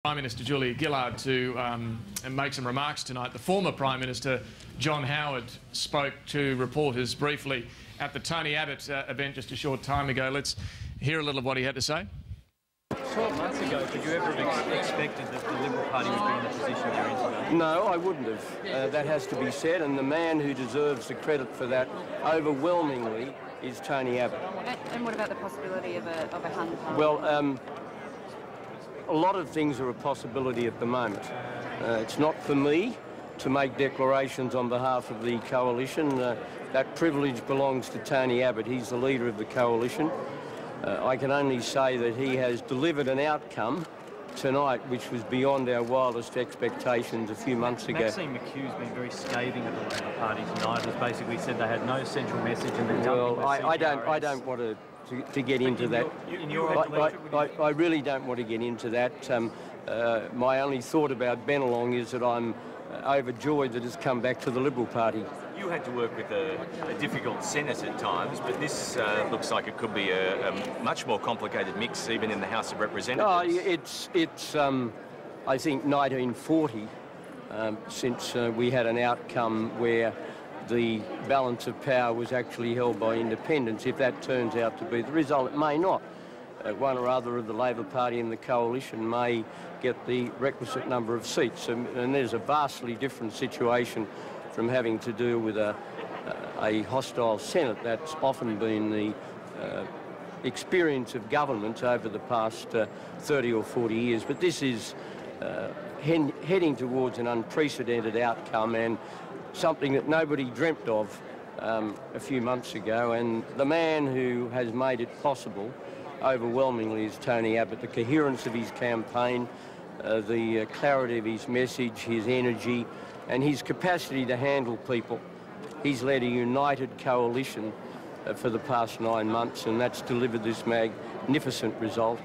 Prime Minister Julia Gillard to make some remarks tonight. The former Prime Minister John Howard spoke to reporters briefly at the Tony Abbott event just a short time ago. Let's hear a little of what he had to say. 12 months ago, could you ever have expected that the Liberal Party would be in the position you're in today? No, I wouldn't have. That has to be said, and the man who deserves the credit for that overwhelmingly is Tony Abbott. And what about the possibility of a hung parliament? Well, a lot of things are a possibility at the moment. It's not for me to make declarations on behalf of the coalition. That privilege belongs to Tony Abbott. He's the leader of the coalition. I can only say that he has delivered an outcome tonight which was beyond our wildest expectations a few months ago. Maxine McHugh's been very scathing of the Labor Party tonight. Has basically said they had no central message and they're dumping I don't want to get into that. I really don't want to get into that. My only thought about Bennelong is that I'm overjoyed that it's come back to the Liberal Party. You had to work with a difficult Senate at times, but this looks like it could be a much more complicated mix even in the House of Representatives. No, it's I think 1940 since we had an outcome where the balance of power was actually held by independents. If that turns out to be the result, it may not. One or other of the Labor Party and the coalition may get the requisite number of seats, and there's a vastly different situation from having to do with a hostile Senate. That's often been the experience of government over the past 30 or 40 years. But this is heading towards an unprecedented outcome and something that nobody dreamt of a few months ago. And the man who has made it possible overwhelmingly is Tony Abbott. The coherence of his campaign, the clarity of his message, his energy, and his capacity to handle people. He's led a united coalition for the past 9 months, and that's delivered this magnificent result.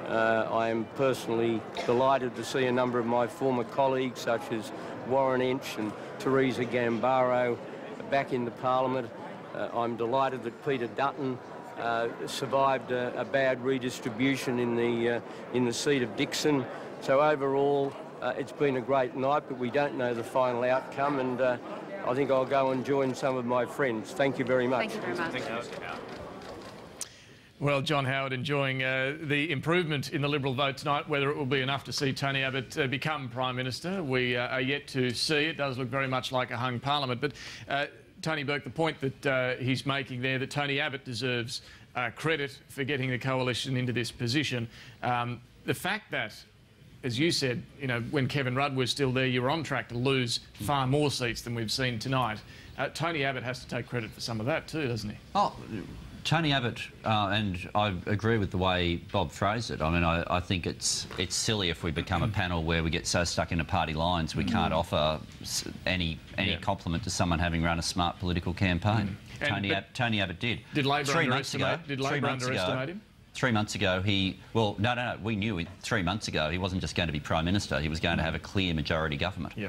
I am personally delighted to see a number of my former colleagues, such as Warren Entsch and Teresa Gambaro, back in the Parliament. I'm delighted that Peter Dutton survived a bad redistribution in the seat of Dixon. So overall, it's been a great night, but we don't know the final outcome, and I think I'll go and join some of my friends. Thank you very much. Thank you very much. Thank you, Mr. Howard. Well, John Howard enjoying the improvement in the Liberal vote tonight. Whether it will be enough to see Tony Abbott become Prime Minister, we are yet to see. It does look very much like a hung parliament. But Tony Burke, the point that he's making there, that Tony Abbott deserves credit for getting the coalition into this position. The fact that, as you said, you know, when Kevin Rudd was still there, you were on track to lose far more seats than we've seen tonight. Tony Abbott has to take credit for some of that too, doesn't he? Oh, Tony Abbott, and I agree with the way Bob phrased it. I mean, I think it's silly if we become a panel where we get so stuck into party lines we can't offer any compliment to someone having run a smart political campaign. Tony Abbott did. Did Labor underestimate him? 3 months ago, no, we knew 3 months ago he wasn't just going to be Prime Minister, he was going to have a clear majority government. Yeah.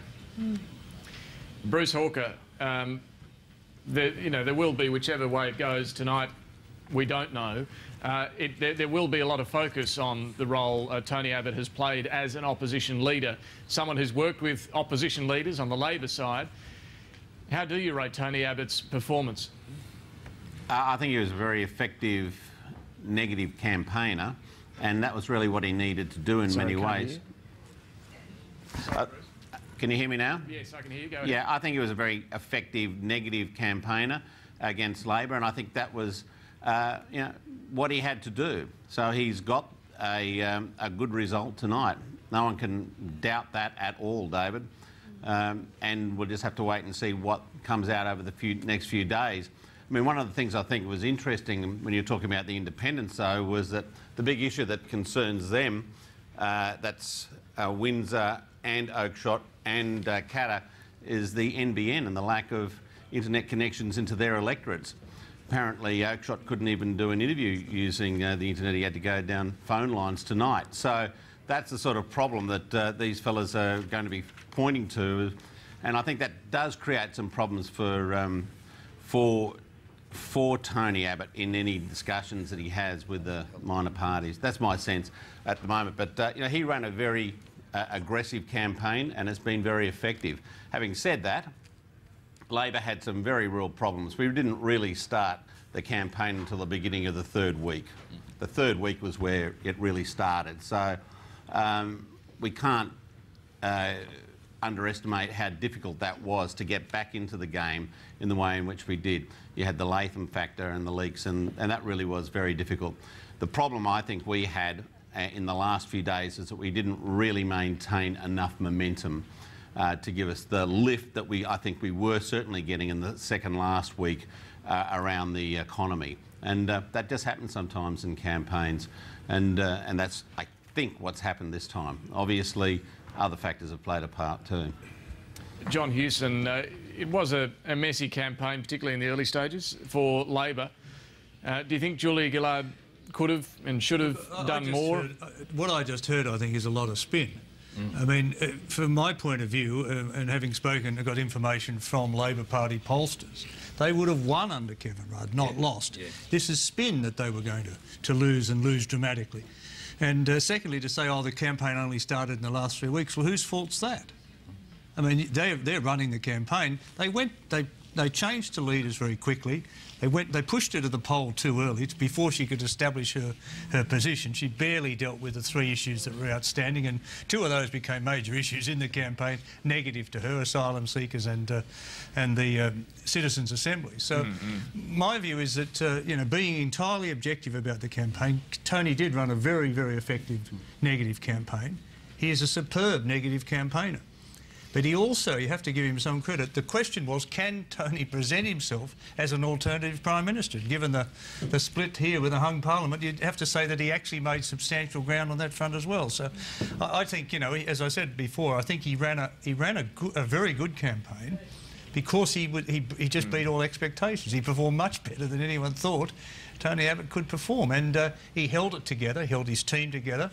Bruce Hawker, there will be, whichever way it goes tonight, we don't know. There will be a lot of focus on the role Tony Abbott has played as an opposition leader, someone who's worked with opposition leaders on the Labor side. How do you rate Tony Abbott's performance? I think he was a very effective negative campaigner, and that was really what he needed to do in many ways. Can you hear me now? Yes, I can hear you. Go ahead. Yeah, I think he was a very effective negative campaigner against Labor, and I think that was what he had to do. So he's got a good result tonight. No one can doubt that at all, David. And we'll just have to wait and see what comes out over the next few days. I mean, one of the things I think was interesting when you're talking about the independents, though, was that the big issue that concerns them, that's Windsor and Oakeshott and Katter, is the NBN and the lack of internet connections into their electorates. Apparently, Oakeshott couldn't even do an interview using the internet. He had to go down phone lines tonight. So that's the sort of problem that these fellas are going to be pointing to, and I think that does create some problems for for Tony Abbott in any discussions that he has with the minor parties. That's my sense at the moment. But, you know, he ran a very aggressive campaign and has been very effective. Having said that, Labor had some very real problems. We didn't really start the campaign until the beginning of the third week. The third week was where it really started. So we can't underestimate how difficult that was to get back into the game in the way in which we did. You had the Latham factor and the leaks, and that really was very difficult. The problem I think we had in the last few days is that we didn't really maintain enough momentum to give us the lift that I think we were certainly getting in the second last week around the economy. And that just happens sometimes in campaigns, and that's, I think, what's happened this time. Obviously, other factors have played a part too. John Hewson, it was a messy campaign, particularly in the early stages for Labor. Do you think Julia Gillard could have and should have done more? What I just heard, I think, is a lot of spin. I mean, from my point of view, and having spoken, got information from Labor Party pollsters, they would have won under Kevin Rudd, not lost. Yeah. This is spin that they were going to lose, and lose dramatically. And secondly, to say, oh, the campaign only started in the last 3 weeks, well, whose fault's that? I mean, they're running the campaign. They changed to leaders very quickly. They pushed her to the poll too early, before she could establish her position. She barely dealt with the 3 issues that were outstanding, and 2 of those became major issues in the campaign, negative to her, asylum seekers and the Citizens' Assembly. So my view is that, you know, being entirely objective about the campaign, Tony did run a very, very effective negative campaign. He is a superb negative campaigner. But he also, you have to give him some credit, the question was, can Tony present himself as an alternative Prime Minister? Given the split here with a hung Parliament, you'd have to say that he actually made substantial ground on that front as well. So I think, you know, as I said before, I think he ran a very good campaign because he just beat all expectations. He performed much better than anyone thought Tony Abbott could perform, and he held it together, held his team together,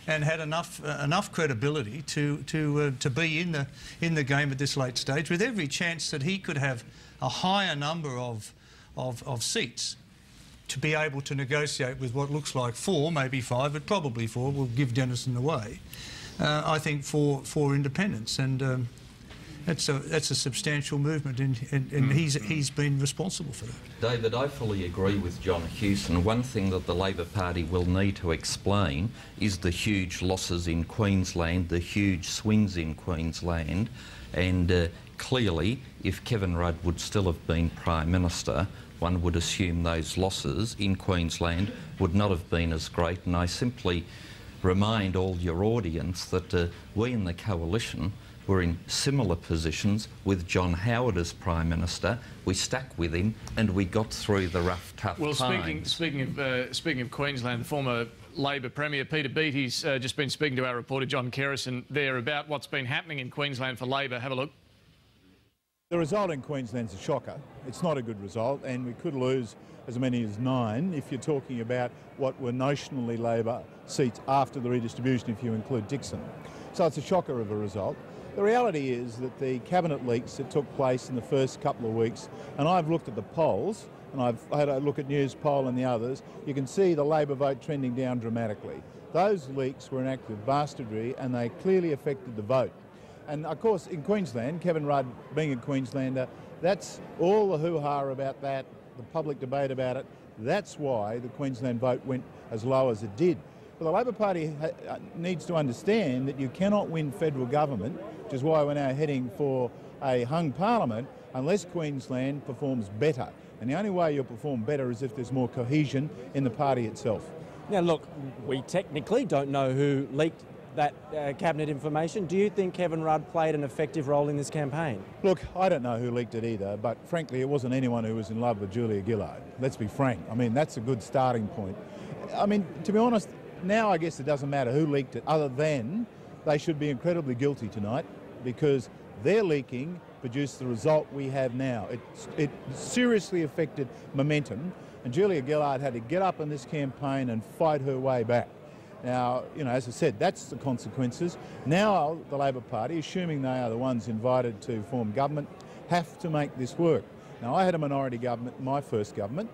and had enough credibility to be in the game at this late stage, with every chance that he could have a higher number of seats to be able to negotiate with what looks like 4, maybe 5, but probably 4. Will give Denison away. I think for independence, and that's a substantial movement, and he's been responsible for that. David, I fully agree with John Hewson. One thing that the Labor Party will need to explain is the huge losses in Queensland, the huge swings in Queensland, and clearly, if Kevin Rudd would still have been Prime Minister, one would assume those losses in Queensland would not have been as great. And I simply remind all your audience that we in the Coalition were in similar positions with John Howard as Prime Minister. We stuck with him and we got through the rough, tough times. Speaking of Queensland, the former Labor Premier Peter Beattie's just been speaking to our reporter John Kerrison there about what's been happening in Queensland for Labor. Have a look. The result in Queensland's a shocker. It's not a good result, and we could lose as many as 9 if you're talking about what were notionally Labor seats after the redistribution, if you include Dixon. So it's a shocker of a result. The reality is that the cabinet leaks that took place in the first couple of weeks, and I've looked at the polls, and I've had a look at News Poll and the others, you can see the Labor vote trending down dramatically. Those leaks were an act of bastardry, and they clearly affected the vote. And of course, in Queensland, Kevin Rudd being a Queenslander, that's all the hoo-ha about that, the public debate about it. That's why the Queensland vote went as low as it did. But the Labor Party needs to understand that you cannot win federal government, which is why we're now heading for a hung Parliament, unless Queensland performs better. And the only way you'll perform better is if there's more cohesion in the party itself. Now look, we technically don't know who leaked that cabinet information. Do you think Kevin Rudd played an effective role in this campaign? Look, I don't know who leaked it either, but frankly it wasn't anyone who was in love with Julia Gillard. Let's be frank. I mean, that's a good starting point. I mean, to be honest, now I guess it doesn't matter who leaked it, other than they should be incredibly guilty tonight, because their leaking produced the result we have now. It seriously affected momentum, and Julia Gillard had to get up in this campaign and fight her way back. Now, you know, as I said, that's the consequences. Now the Labor Party, assuming they are the ones invited to form government, have to make this work. Now, I had a minority government in my first government.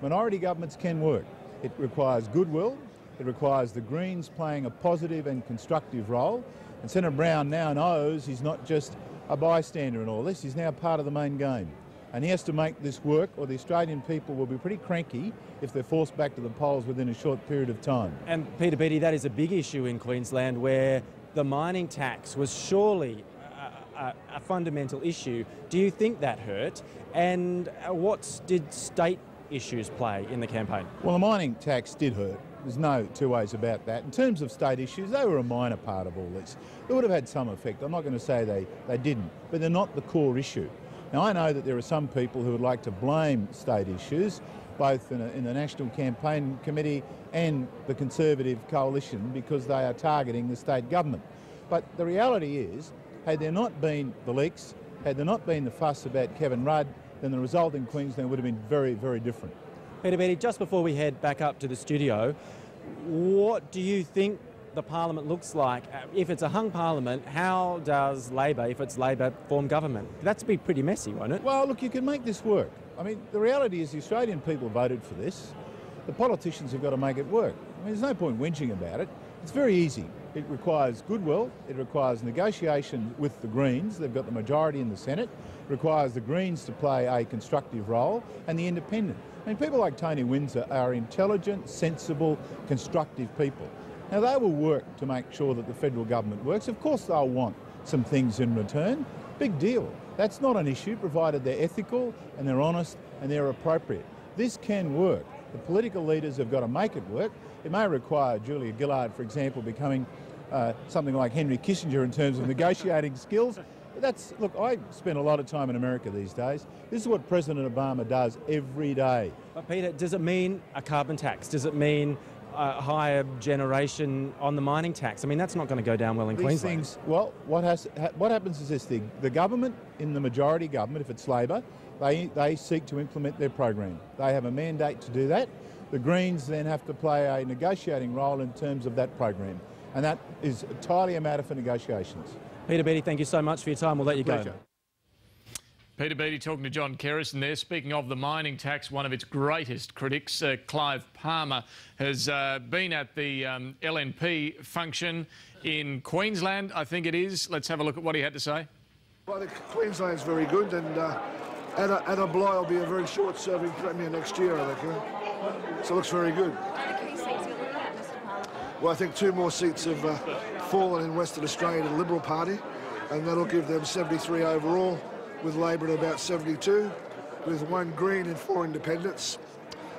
Minority governments can work. It requires goodwill. It requires the Greens playing a positive and constructive role. And Senator Brown now knows he's not just a bystander in all this, he's now part of the main game. And he has to make this work, or the Australian people will be pretty cranky if they're forced back to the polls within a short period of time. And Peter Beattie, that is a big issue in Queensland, where the mining tax was surely a fundamental issue. Do you think that hurt? And what did state issues play in the campaign? Well, the mining tax did hurt. There's no two ways about that. In terms of state issues, they were a minor part of all this. They would have had some effect. I'm not going to say they didn't, but they're not the core issue. Now, I know that there are some people who would like to blame state issues, both in the National Campaign Committee and the Conservative coalition, because they are targeting the state government. But the reality is, had there not been the leaks, had there not been the fuss about Kevin Rudd, then the result in Queensland would have been very, very different. Peter Beattie, just before we head back up to the studio, what do you think the parliament looks like? If it's a hung parliament, how does Labor, if it's Labor, form government? That's be pretty messy, won't it? Well, look, you can make this work. I mean, the reality is the Australian people voted for this. The politicians have got to make it work. I mean, there's no point whinging about it. It's very easy. It requires goodwill. It requires negotiation with the Greens. They've got the majority in the Senate. It requires the Greens to play a constructive role, and the independent. I mean, people like Tony Windsor are intelligent, sensible, constructive people. Now, they will work to make sure that the federal government works. Of course, they'll want some things in return. Big deal. That's not an issue, provided they're ethical and they're honest and they're appropriate. This can work. The political leaders have got to make it work. It may require Julia Gillard, for example, becoming something like Henry Kissinger in terms of negotiating skills. But that's, look, I spend a lot of time in America these days. This is what President Obama does every day. But Peter, does it mean a carbon tax? Does it mean a higher generation on the mining tax? I mean, that's not going to go down well in Queensland. These things, well, what happens is this: the government, in the majority government, if it's Labor, they seek to implement their program. They have a mandate to do that. The Greens then have to play a negotiating role in terms of that program, and that is entirely a matter for negotiations. Peter Beattie, thank you so much for your time. We'll let you go. Peter Beattie talking to John Kerrison there. Speaking of the mining tax, one of its greatest critics, Clive Palmer, has been at the LNP function in Queensland, I think it is. Let's have a look at what he had to say. Well, I think Queensland's very good, and Anna Bligh will be a very short-serving Premier next year, I think. So it looks very good. Are the key seats you're looking at, Mr. Palmer? Well, I think 2 more seats have fallen in Western Australia to the Liberal Party, and that'll give them 73 overall, with Labor at about 72, with 1 Green and 4 independents.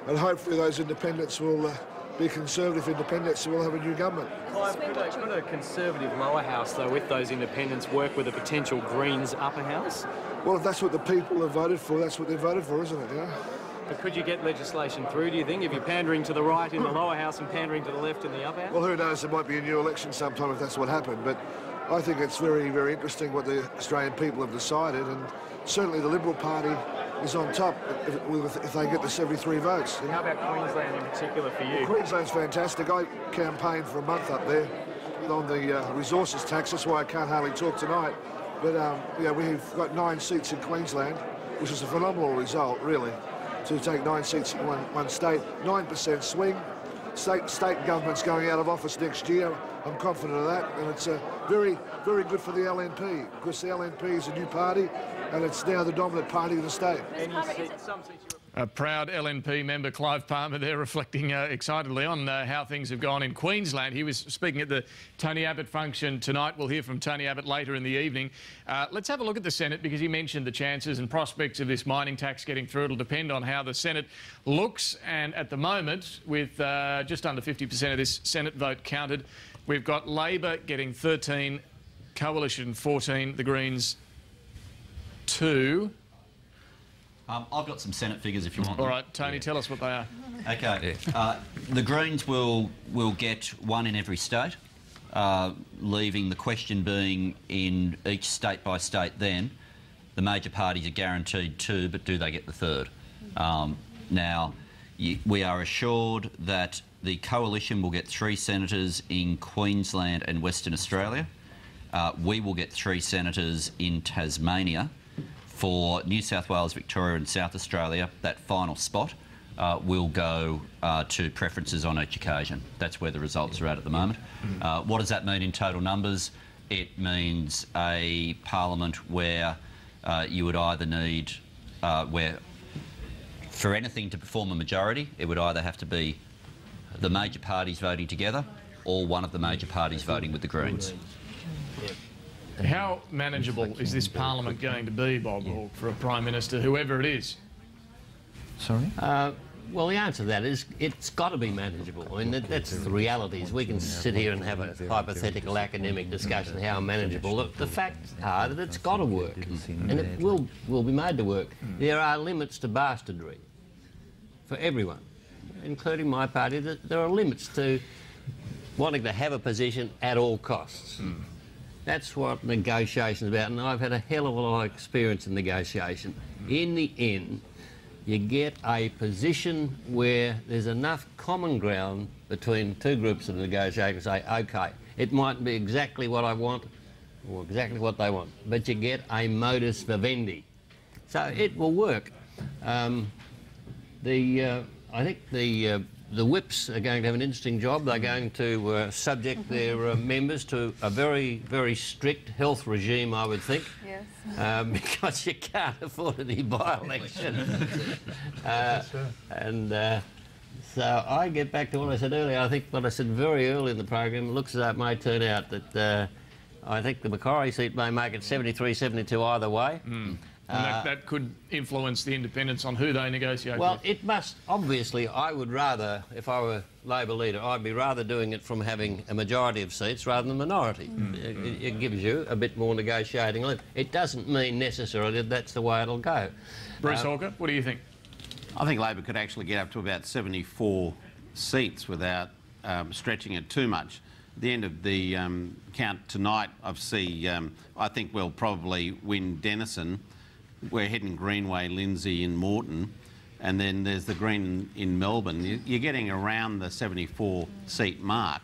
And hopefully those independents will be Conservative independents, so we'll have a new government. Clive, could a Conservative lower house, though, with those independents, work with a potential Greens upper house? Well, if that's what the people have voted for, that's what they voted for, isn't it? Yeah. But could you get legislation through, do you think, if you're pandering to the right in the lower house and pandering to the left in the upper house? Well, who knows, there might be a new election sometime if that's what happened, but I think it's very, very interesting what the Australian people have decided, and certainly the Liberal Party is on top if they get the 73 votes. How about Queensland in particular for you? Well, Queensland's fantastic. I campaigned for a month up there on the resources tax. That's why I can't hardly talk tonight. But yeah, we've got 9 seats in Queensland, which is a phenomenal result, really, to take 9 seats in one state. 9% swing. State government's going out of office next year. I'm confident of that, and it's very, very good for the LNP, because the LNP is a new party, and it's now the dominant party in the state. A proud LNP member, Clive Palmer, there reflecting excitedly on how things have gone in Queensland. He was speaking at the Tony Abbott function tonight. We'll hear from Tony Abbott later in the evening. Let's have a look at the Senate, because he mentioned the chances and prospects of this mining tax getting through. It'll depend on how the Senate looks, and at the moment, with just under 50% of this Senate vote counted, we've got Labor getting 13, Coalition 14, the Greens 2. I've got some Senate figures if you want. All right, Tony, tell us what they are. Okay. The Greens will get 1 in every state, leaving the question being in each state by state then. The major parties are guaranteed 2, but do they get the 3rd? Now, we are assured that the Coalition will get 3 senators in Queensland and Western Australia. We will get 3 senators in Tasmania. For New South Wales, Victoria and South Australia, that final spot will go to preferences on each occasion. That's where the results are at the moment. What does that mean in total numbers? It means a parliament where you would either need, where for anything to perform a majority, it would either have to be the major parties voting together or one of the major parties voting with the Greens. How manageable is this parliament going to be, Bob Hawke, for a Prime Minister, whoever it is? Sorry? Well, the answer to that is it's got to be manageable. I mean, that's the realities. We can sit here and have a hypothetical academic discussion how manageable. The facts are that it's got to work, and it will be made to work. There are limits to bastardry for everyone, including my party. There are limits to wanting to have a position at all costs. That's what negotiation is about, and I've had a hell of a lot of experience in negotiation. In the end, you get a position where there's enough common ground between two groups of negotiators to say, OK, it mightn't be exactly what I want or exactly what they want, but you get a modus vivendi. So it will work. I think the whips are going to have an interesting job. They're going to subject their members to a very, very strict health regime, I would think. Yes. Because you can't afford any by-election. So I get back to what I said earlier. I think what I said very early in the program, it looks as though it may turn out that I think the Macquarie seat may make it 73, 72 either way. And that could influence the independents on who they negotiate well, with. it must. Obviously, I would rather, if I were Labor leader, I'd be rather doing it from having a majority of seats rather than a minority. It gives you a bit more negotiating. It doesn't mean necessarily that that's the way it'll go. Bruce Hawker, what do you think? I think Labor could actually get up to about 74 seats without stretching it too much. At the end of the count tonight, I think we'll probably win Denison. We're heading Greenway, Lindsay and Moreton, and then there's the Green in Melbourne. You're getting around the 74-seat mark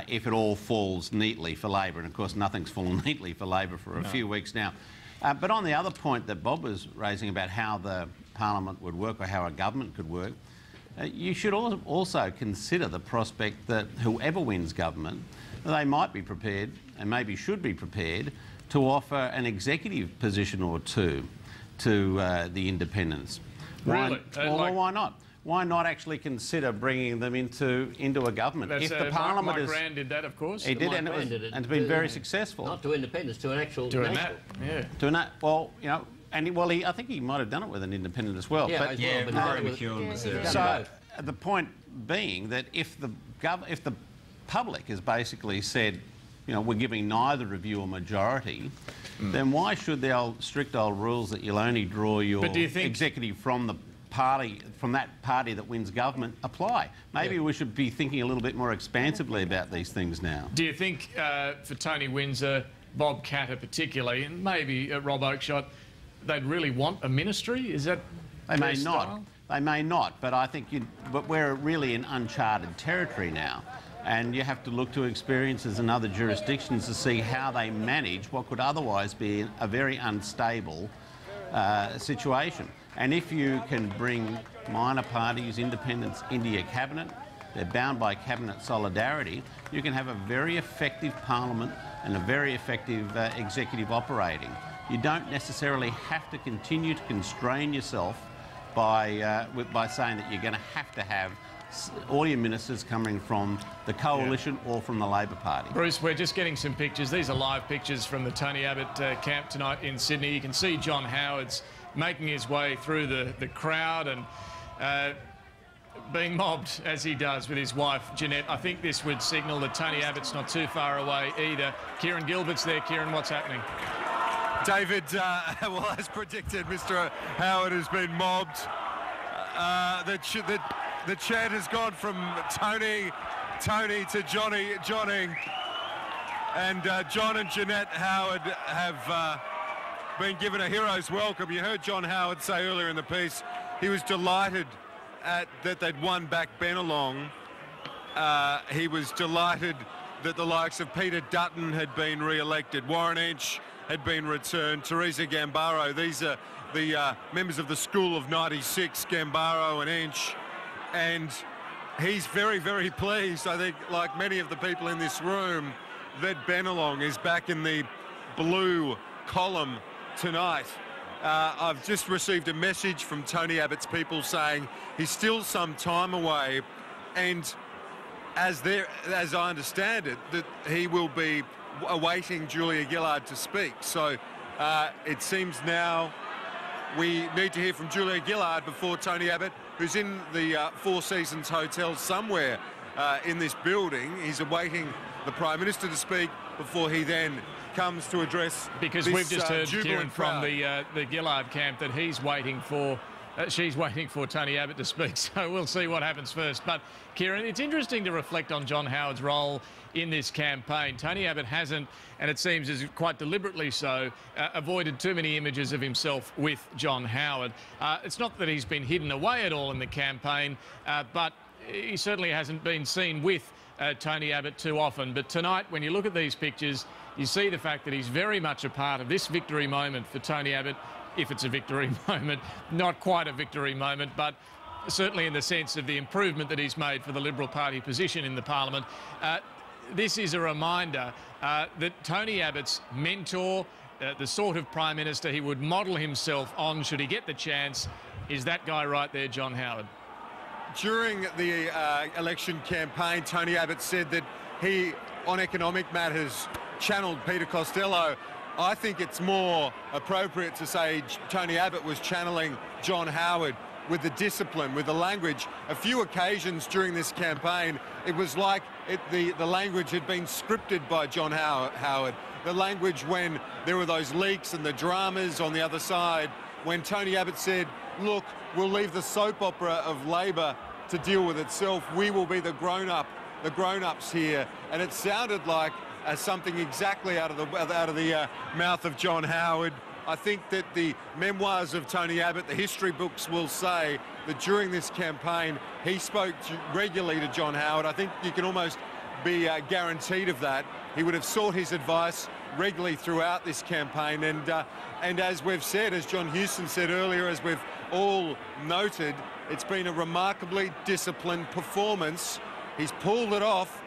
if it all falls neatly for Labor, and of course nothing's fallen neatly for Labor for a few weeks now. But on the other point that Bob was raising about how the parliament would work or how a government could work, you should also consider the prospect that whoever wins government, they might be prepared, and maybe should be prepared, to offer an executive position or two to the independents. Really? Why not? Why not actually consider bringing them into a government? If the Parliament Mike Grant did that, of course. He did, and it's been very successful. Not to independents, to an actual to national. Well, you know, and I think he might have done it with an independent as well. Yeah, Rory McEwen was there. So the point being that if the public has basically said, you know, we're giving neither of you a majority, then why should the strict old rules that you'll only draw your executive from the party, from that party that wins government, apply? Maybe we should be thinking a little bit more expansively about these things now. Do you think for Tony Windsor, Bob Katter particularly, and maybe Rob Oakeshott, they'd really want a ministry? Is that They may not. They may not, but I think but we're really in uncharted territory now. And you have to look to experiences in other jurisdictions to see how they manage what could otherwise be a very unstable situation. And if you can bring minor parties, independents into your cabinet, they're bound by cabinet solidarity, you can have a very effective parliament and a very effective executive operating. You don't necessarily have to continue to constrain yourself by saying that you're going to have all your ministers coming from the coalition or from the Labor Party. Bruce, we're just getting some pictures. These are live pictures from the Tony Abbott camp tonight in Sydney. You can see John Howard's making his way through the crowd and being mobbed as he does with his wife, Jeanette. I think this would signal that Tony Abbott's not too far away either. Kieran Gilbert's there. Kieran, what's happening? David, well, as predicted, Mr. Howard has been mobbed. The chant has gone from Tony to Johnny, and John and Jeanette Howard have been given a hero's welcome. You heard John Howard say earlier in the piece he was delighted that they'd won back Bennelong. He was delighted that the likes of Peter Dutton had been re-elected. Warren Inch had been returned. Teresa Gambaro, these are the members of the School of 96, Gambaro and Ench, and he's very, very pleased, I think, like many of the people in this room, that Bennelong is back in the blue column tonight. I've just received a message from Tony Abbott's people saying he's still some time away, and as I understand it, that he will be awaiting Julia Gillard to speak. So it seems now we need to hear from Julia Gillard before Tony Abbott, who's in the Four Seasons Hotel somewhere in this building. He's awaiting the Prime Minister to speak before he then comes to address because this, we've just heard, Kieran, from crowd. the Gillard camp that he's waiting for. She's waiting for Tony Abbott to speak, so we'll see what happens first. But, Kieran, it's interesting to reflect on John Howard's role in this campaign. Tony Abbott hasn't, and it seems as quite deliberately so, avoided too many images of himself with John Howard. It's not that he's been hidden away at all in the campaign, but he certainly hasn't been seen with Tony Abbott too often. But tonight, when you look at these pictures, you see the fact that he's very much a part of this victory moment for Tony Abbott, if it's a victory moment. Not quite a victory moment, but certainly in the sense of the improvement that he's made for the Liberal Party position in the Parliament. This is a reminder that Tony Abbott's mentor, the sort of Prime Minister he would model himself on should he get the chance, is that guy right there, John Howard. During the election campaign, Tony Abbott said that he, on economic matters, channeled Peter Costello. I think it's more appropriate to say Tony Abbott was channeling John Howard with the discipline, with the language. A few occasions during this campaign, it was like the language had been scripted by John Howard. The language when there were those leaks and the dramas on the other side, when Tony Abbott said, look, we'll leave the soap opera of Labor to deal with itself. We will be the grown-ups here. And it sounded like something exactly out of the mouth of John Howard. I think that the memoirs of Tony Abbott, the history books, will say that during this campaign he spoke regularly to John Howard. I think you can almost be guaranteed of that. He would have sought his advice regularly throughout this campaign, and as we've said, as John Hewson said earlier, as we've all noted, it's been a remarkably disciplined performance. He's pulled it off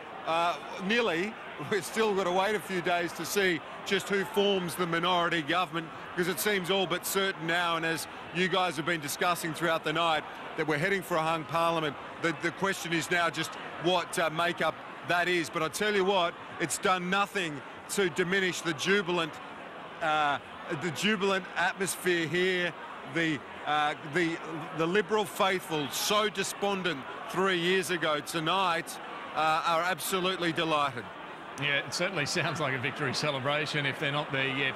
nearly. We've still got to wait a few days to see just who forms the minority government, because it seems all but certain now, and as you guys have been discussing throughout the night, that we're heading for a hung parliament. The question is now just what makeup that is. But I tell you what, it's done nothing to diminish the jubilant atmosphere here. The Liberal faithful, so despondent 3 years ago, tonight are absolutely delighted. Yeah, it certainly sounds like a victory celebration if they're not there yet.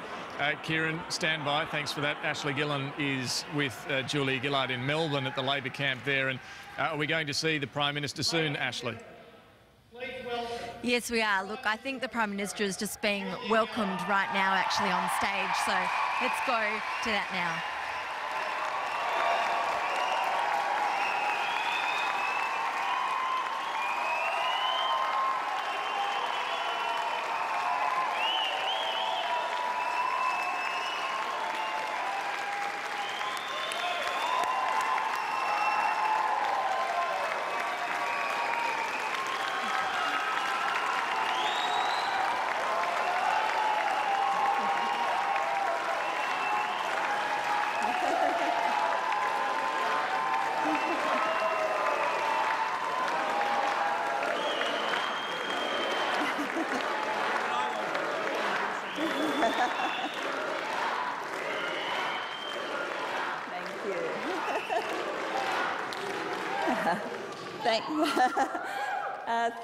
Kieran, stand by. Thanks for that. Ashley Gillan is with Julia Gillard in Melbourne at the Labor camp there. And are we going to see the Prime Minister soon, Ashley? Yes, we are. Look, I think the Prime Minister is just being welcomed right now, actually, on stage. So let's go to that now.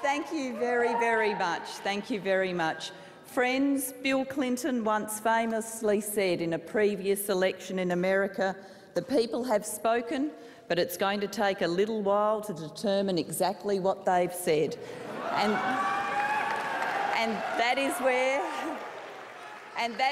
Thank you very, very much. Thank you very much. Friends, Bill Clinton once famously said in a previous election in America, the people have spoken, but it's going to take a little while to determine exactly what they've said. And that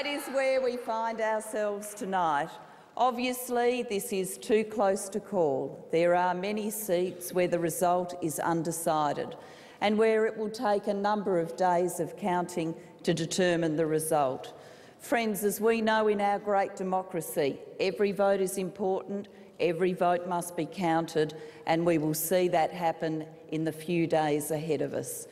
is where we find ourselves tonight. Obviously, this is too close to call. There are many seats where the result is undecided and where it will take a number of days of counting to determine the result. Friends, as we know in our great democracy, every vote is important, every vote must be counted, and we will see that happen in the few days ahead of us.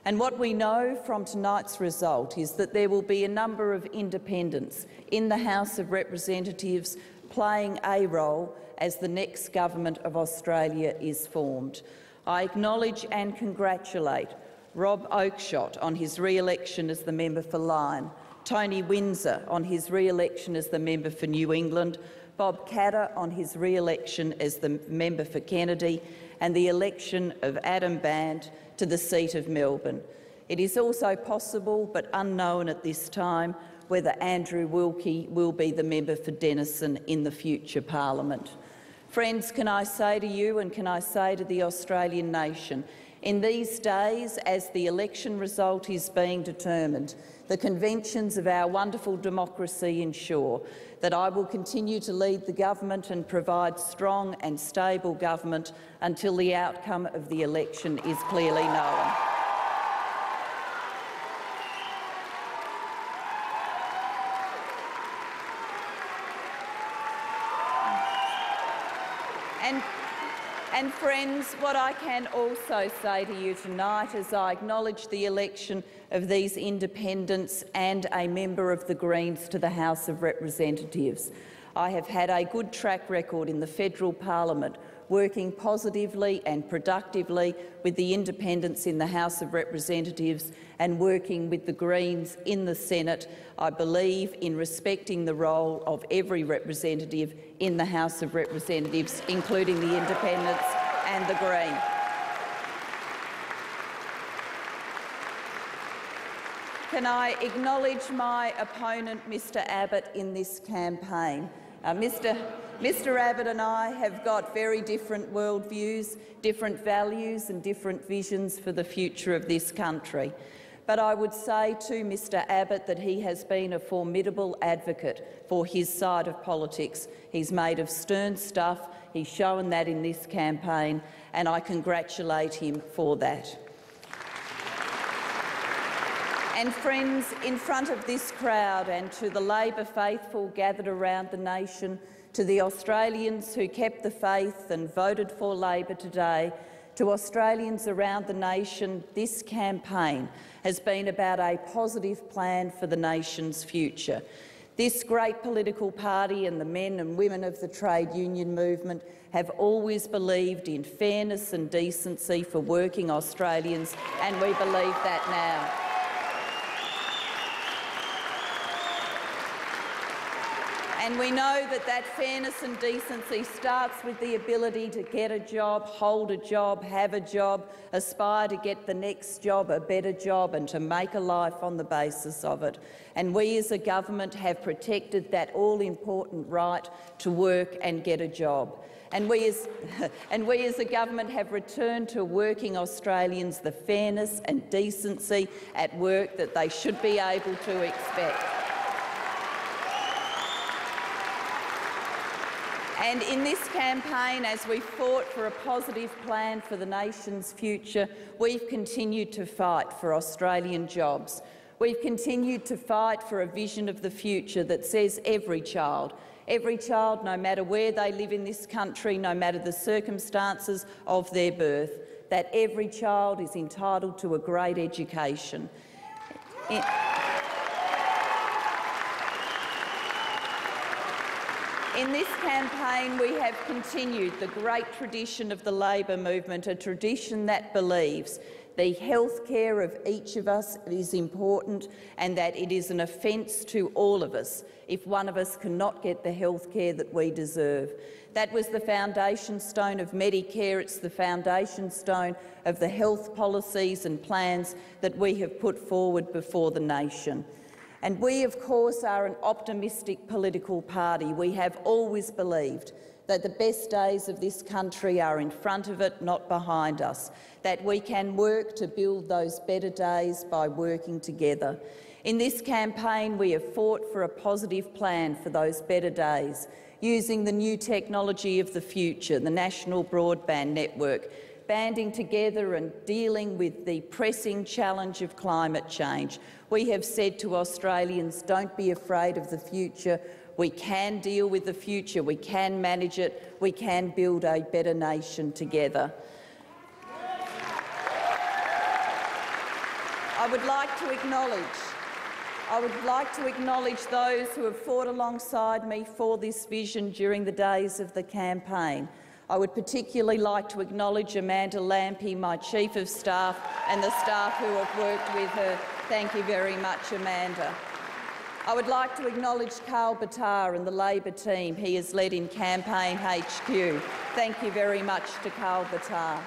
And what we know from tonight's result is that there will be a number of independents in the House of Representatives playing a role as the next government of Australia is formed. I acknowledge and congratulate Rob Oakeshott on his re-election as the member for Lyne, Tony Windsor on his re-election as the member for New England, Bob Katter on his re-election as the member for Kennedy, and the election of Adam Band to the seat of Melbourne. It is also possible, but unknown at this time, whether Andrew Wilkie will be the member for Denison in the future parliament. Friends, can I say to you and can I say to the Australian nation, in these days, as the election result is being determined, the conventions of our wonderful democracy ensure that I will continue to lead the government and provide strong and stable government until the outcome of the election is clearly known. And friends, what I can also say to you tonight is I acknowledge the election of these independents and a member of the Greens to the House of Representatives. I have had a good track record in the federal parliament, working positively and productively with the independents in the House of Representatives and working with the Greens in the Senate. I believe in respecting the role of every representative in the House of Representatives, including the independents and the Greens. Can I acknowledge my opponent, Mr Abbott, in this campaign? Mr Abbott and I have got very different worldviews, different values and different visions for the future of this country. But I would say to Mr Abbott that he has been a formidable advocate for his side of politics. He's made of stern stuff. He's shown that in this campaign, and I congratulate him for that. And friends, in front of this crowd and to the Labor faithful gathered around the nation, to the Australians who kept the faith and voted for Labor today, to Australians around the nation, this campaign has been about a positive plan for the nation's future. This great political party and the men and women of the trade union movement have always believed in fairness and decency for working Australians, and we believe that now. And we know that that fairness and decency starts with the ability to get a job, hold a job, have a job, aspire to get the next job, a better job, and to make a life on the basis of it. And we as a government have protected that all-important right to work and get a job. And we as a government have returned to working Australians the fairness and decency at work that they should be able to expect. And in this campaign, as we fought for a positive plan for the nation's future, we've continued to fight for Australian jobs. We've continued to fight for a vision of the future that says every child, no matter where they live in this country, no matter the circumstances of their birth, that every child is entitled to a great education. In this campaign, we have continued the great tradition of the Labor movement, a tradition that believes the health care of each of us is important and that it is an offence to all of us if one of us cannot get the health care that we deserve. That was the foundation stone of Medicare. It's the foundation stone of the health policies and plans that we have put forward before the nation. And we, of course, are an optimistic political party. We have always believed that the best days of this country are in front of it, not behind us, that we can work to build those better days by working together. In this campaign, we have fought for a positive plan for those better days, using the new technology of the future, the National Broadband Network, banding together and dealing with the pressing challenge of climate change. We have said to Australians, don't be afraid of the future. We can deal with the future, we can manage it, we can build a better nation together. I would like to acknowledge those who have fought alongside me for this vision during the days of the campaign. I would particularly like to acknowledge Amanda Lampy, my Chief of Staff, and the staff who have worked with her. Thank you very much, Amanda. I would like to acknowledge Carl Battar and the Labor team he has led in Campaign HQ. Thank you very much to Carl Battar.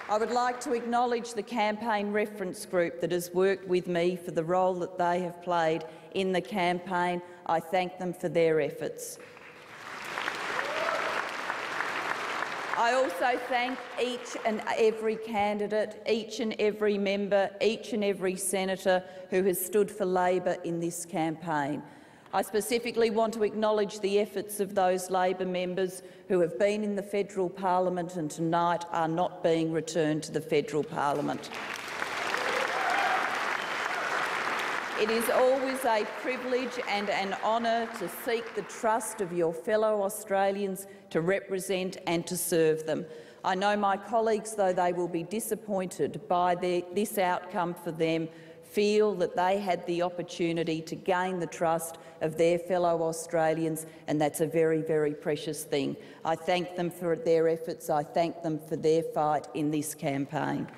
I would like to acknowledge the campaign reference group that has worked with me for the role that they have played in the campaign. I thank them for their efforts. I also thank each and every candidate, each and every member, each and every senator who has stood for Labor in this campaign. I specifically want to acknowledge the efforts of those Labor members who have been in the federal parliament and tonight are not being returned to the federal parliament. It is always a privilege and an honour to seek the trust of your fellow Australians to represent and to serve them. I know my colleagues, though they will be disappointed by this outcome for them, feel that they had the opportunity to gain the trust of their fellow Australians, and that's a very, very precious thing. I thank them for their efforts. I thank them for their fight in this campaign.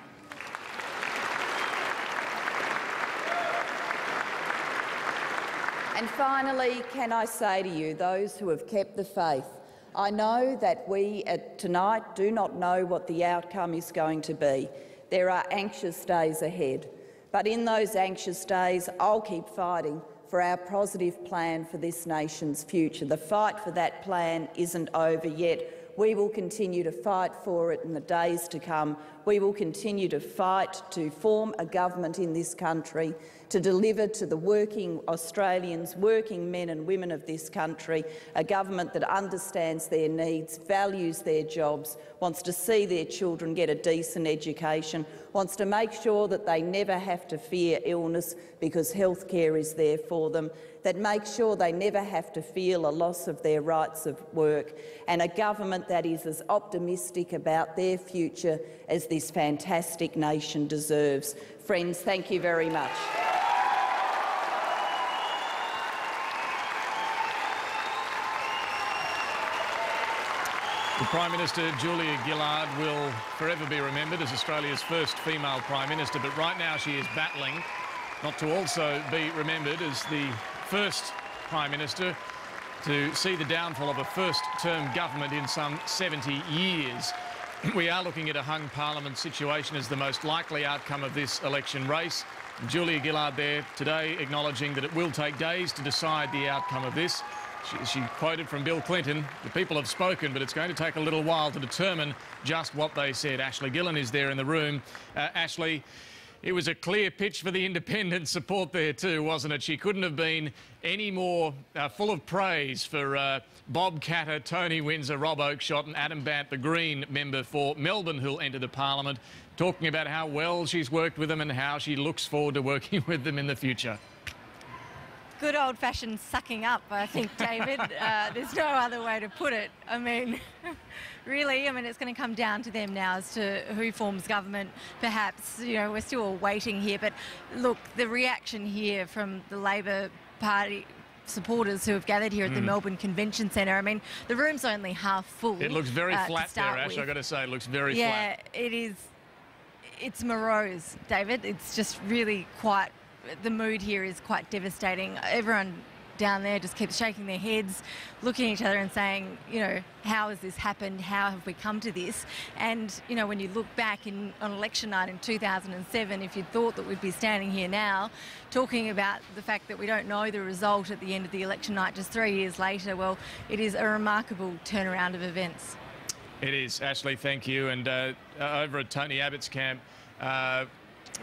And finally, can I say to you, those who have kept the faith, I know that we tonight do not know what the outcome is going to be. There are anxious days ahead. But in those anxious days, I'll keep fighting for our positive plan for this nation's future. The fight for that plan isn't over yet. We will continue to fight for it in the days to come. We will continue to fight to form a government in this country to deliver to the working Australians, working men and women of this country, a government that understands their needs, values their jobs, wants to see their children get a decent education, wants to make sure that they never have to fear illness because healthcare is there for them, that makes sure they never have to feel a loss of their rights of work, and a government that is as optimistic about their future as this fantastic nation deserves. Friends, thank you very much. The Prime Minister, Julia Gillard, will forever be remembered as Australia's first female Prime Minister, but right now she is battling not to also be remembered as the first Prime Minister to see the downfall of a first-term government in some 70 years. We are looking at a hung parliament situation as the most likely outcome of this election race. Julia Gillard there today acknowledging that it will take days to decide the outcome of this. She quoted from Bill Clinton, "The people have spoken, but it's going to take a little while to determine just what they said." Ashley Gillen is there in the room. Ashley, it was a clear pitch for the independent support there too, wasn't it? She couldn't have been any more full of praise for Bob Katter, Tony Windsor, Rob Oakeshott and Adam Bant, the Green member for Melbourne, who'll enter the parliament, talking about how well she's worked with them and how she looks forward to working with them in the future. Good old-fashioned sucking up, I think, David. There's no other way to put it. I mean, really, it's going to come down to them now as to who forms government. Perhaps, we're still waiting here. But look, the reaction here from the Labor Party supporters who have gathered here at the Melbourne Convention Centre. The room's only half full. It looks very flat there, Ash, I've got to say. It looks very flat. Yeah, it is. It's morose, David. It's just really quite... The mood here is quite devastating. Everyone down there just keeps shaking their heads, looking at each other and saying, how has this happened? How have we come to this? And, when you look back on election night in 2007, if you'd thought that we'd be standing here now talking about the fact that we don't know the result at the end of the election night just 3 years later, well, it is a remarkable turnaround of events. It is. Ashley, thank you. And over at Tony Abbott's camp,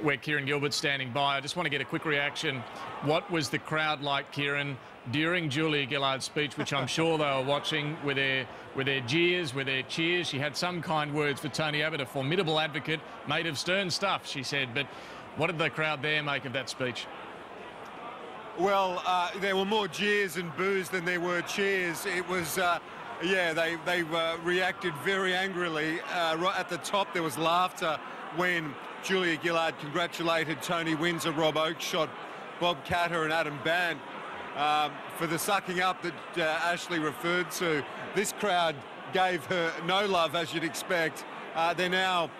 where Kieran Gilbert's standing by, I just want to get a quick reaction. What was the crowd like, Kieran, during Julia Gillard's speech, which I'm sure they were watching with their jeers, with their cheers. She had some kind words for Tony Abbott, a formidable advocate, made of stern stuff, she said. But what did the crowd there make of that speech? Well, there were more jeers and boos than there were cheers. It was, yeah, they reacted very angrily. Right at the top, there was laughter when Julia Gillard congratulated Tony Windsor, Rob Oakeshott, Bob Catter and Adam Bant for the sucking up that Ashley referred to. This crowd gave her no love, as you'd expect. They're now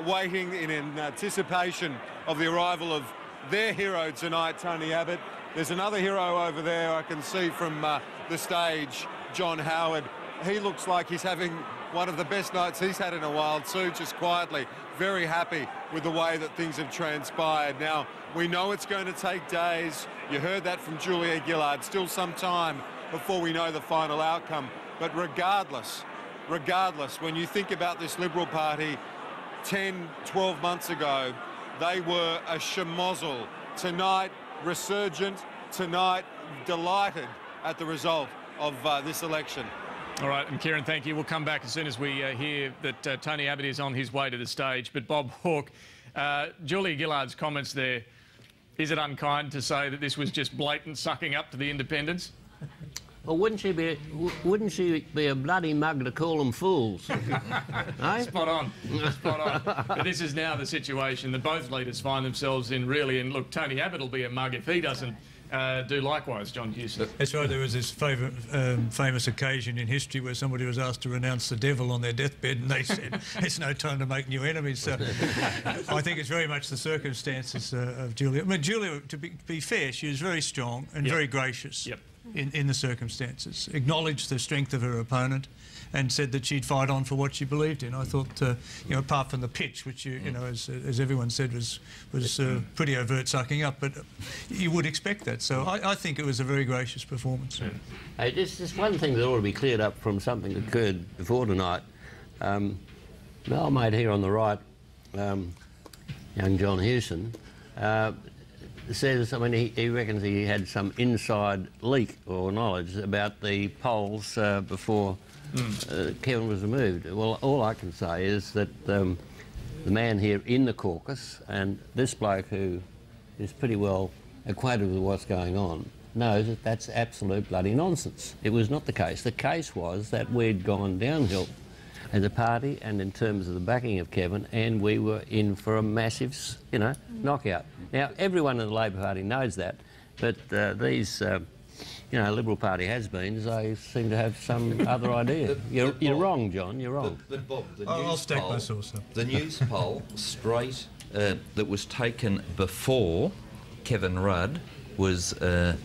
waiting in anticipation of the arrival of their hero tonight, Tony Abbott. There's another hero over there I can see from the stage, John Howard. He looks like he's having one of the best nights he's had in a while too, just quietly. Very happy with the way that things have transpired. Now, we know it's going to take days. You heard that from Julia Gillard. Still some time before we know the final outcome. But regardless, when you think about this Liberal Party 10, 12 months ago, they were a schmozzle. Tonight, resurgent. Tonight, delighted at the result of this election. All right, and Kieran, thank you. We'll come back as soon as we hear that Tony Abbott is on his way to the stage. But Bob Hawke, Julia Gillard's comments there, is it unkind to say that this was just blatant sucking up to the independents? Well, wouldn't she be a bloody mug to call them fools? Eh? Spot on, spot on. But this is now the situation that both leaders find themselves in, really. And look, Tony Abbott will be a mug if he doesn't do likewise, John Hewson. That's right. There was this famous occasion in history where somebody was asked to renounce the devil on their deathbed, and they said, "It's no time to make new enemies." So I think it's very much the circumstances of Julia. I mean, Julia, to be fair, she was very strong and very gracious. In the circumstances, acknowledged the strength of her opponent and said that she'd fight on for what she believed in. I thought, you know, apart from the pitch, which, you know, as everyone said, was pretty overt sucking up, but you would expect that. So I think it was a very gracious performance. Hey, just one thing that ought to be cleared up from something that occurred before tonight. My old mate here on the right, young John Hewson, says, I mean, he reckons he had some inside leak or knowledge about the polls before Kevin was removed. Well, all I can say is that the man here in the caucus, and this bloke who is pretty well acquainted with what's going on, knows that that's absolute bloody nonsense. It was not the case. The case was that we'd gone downhill as a party and in terms of the backing of Kevin, and we were in for a massive, you know, knockout. Now, everyone in the Labor Party knows that, but these, you know, Liberal Party has-beens, they seem to have some other idea. You're wrong, John, you're wrong. But Bob, the I'll news stack poll, my sauce up. The news poll, straight, that was taken before Kevin Rudd was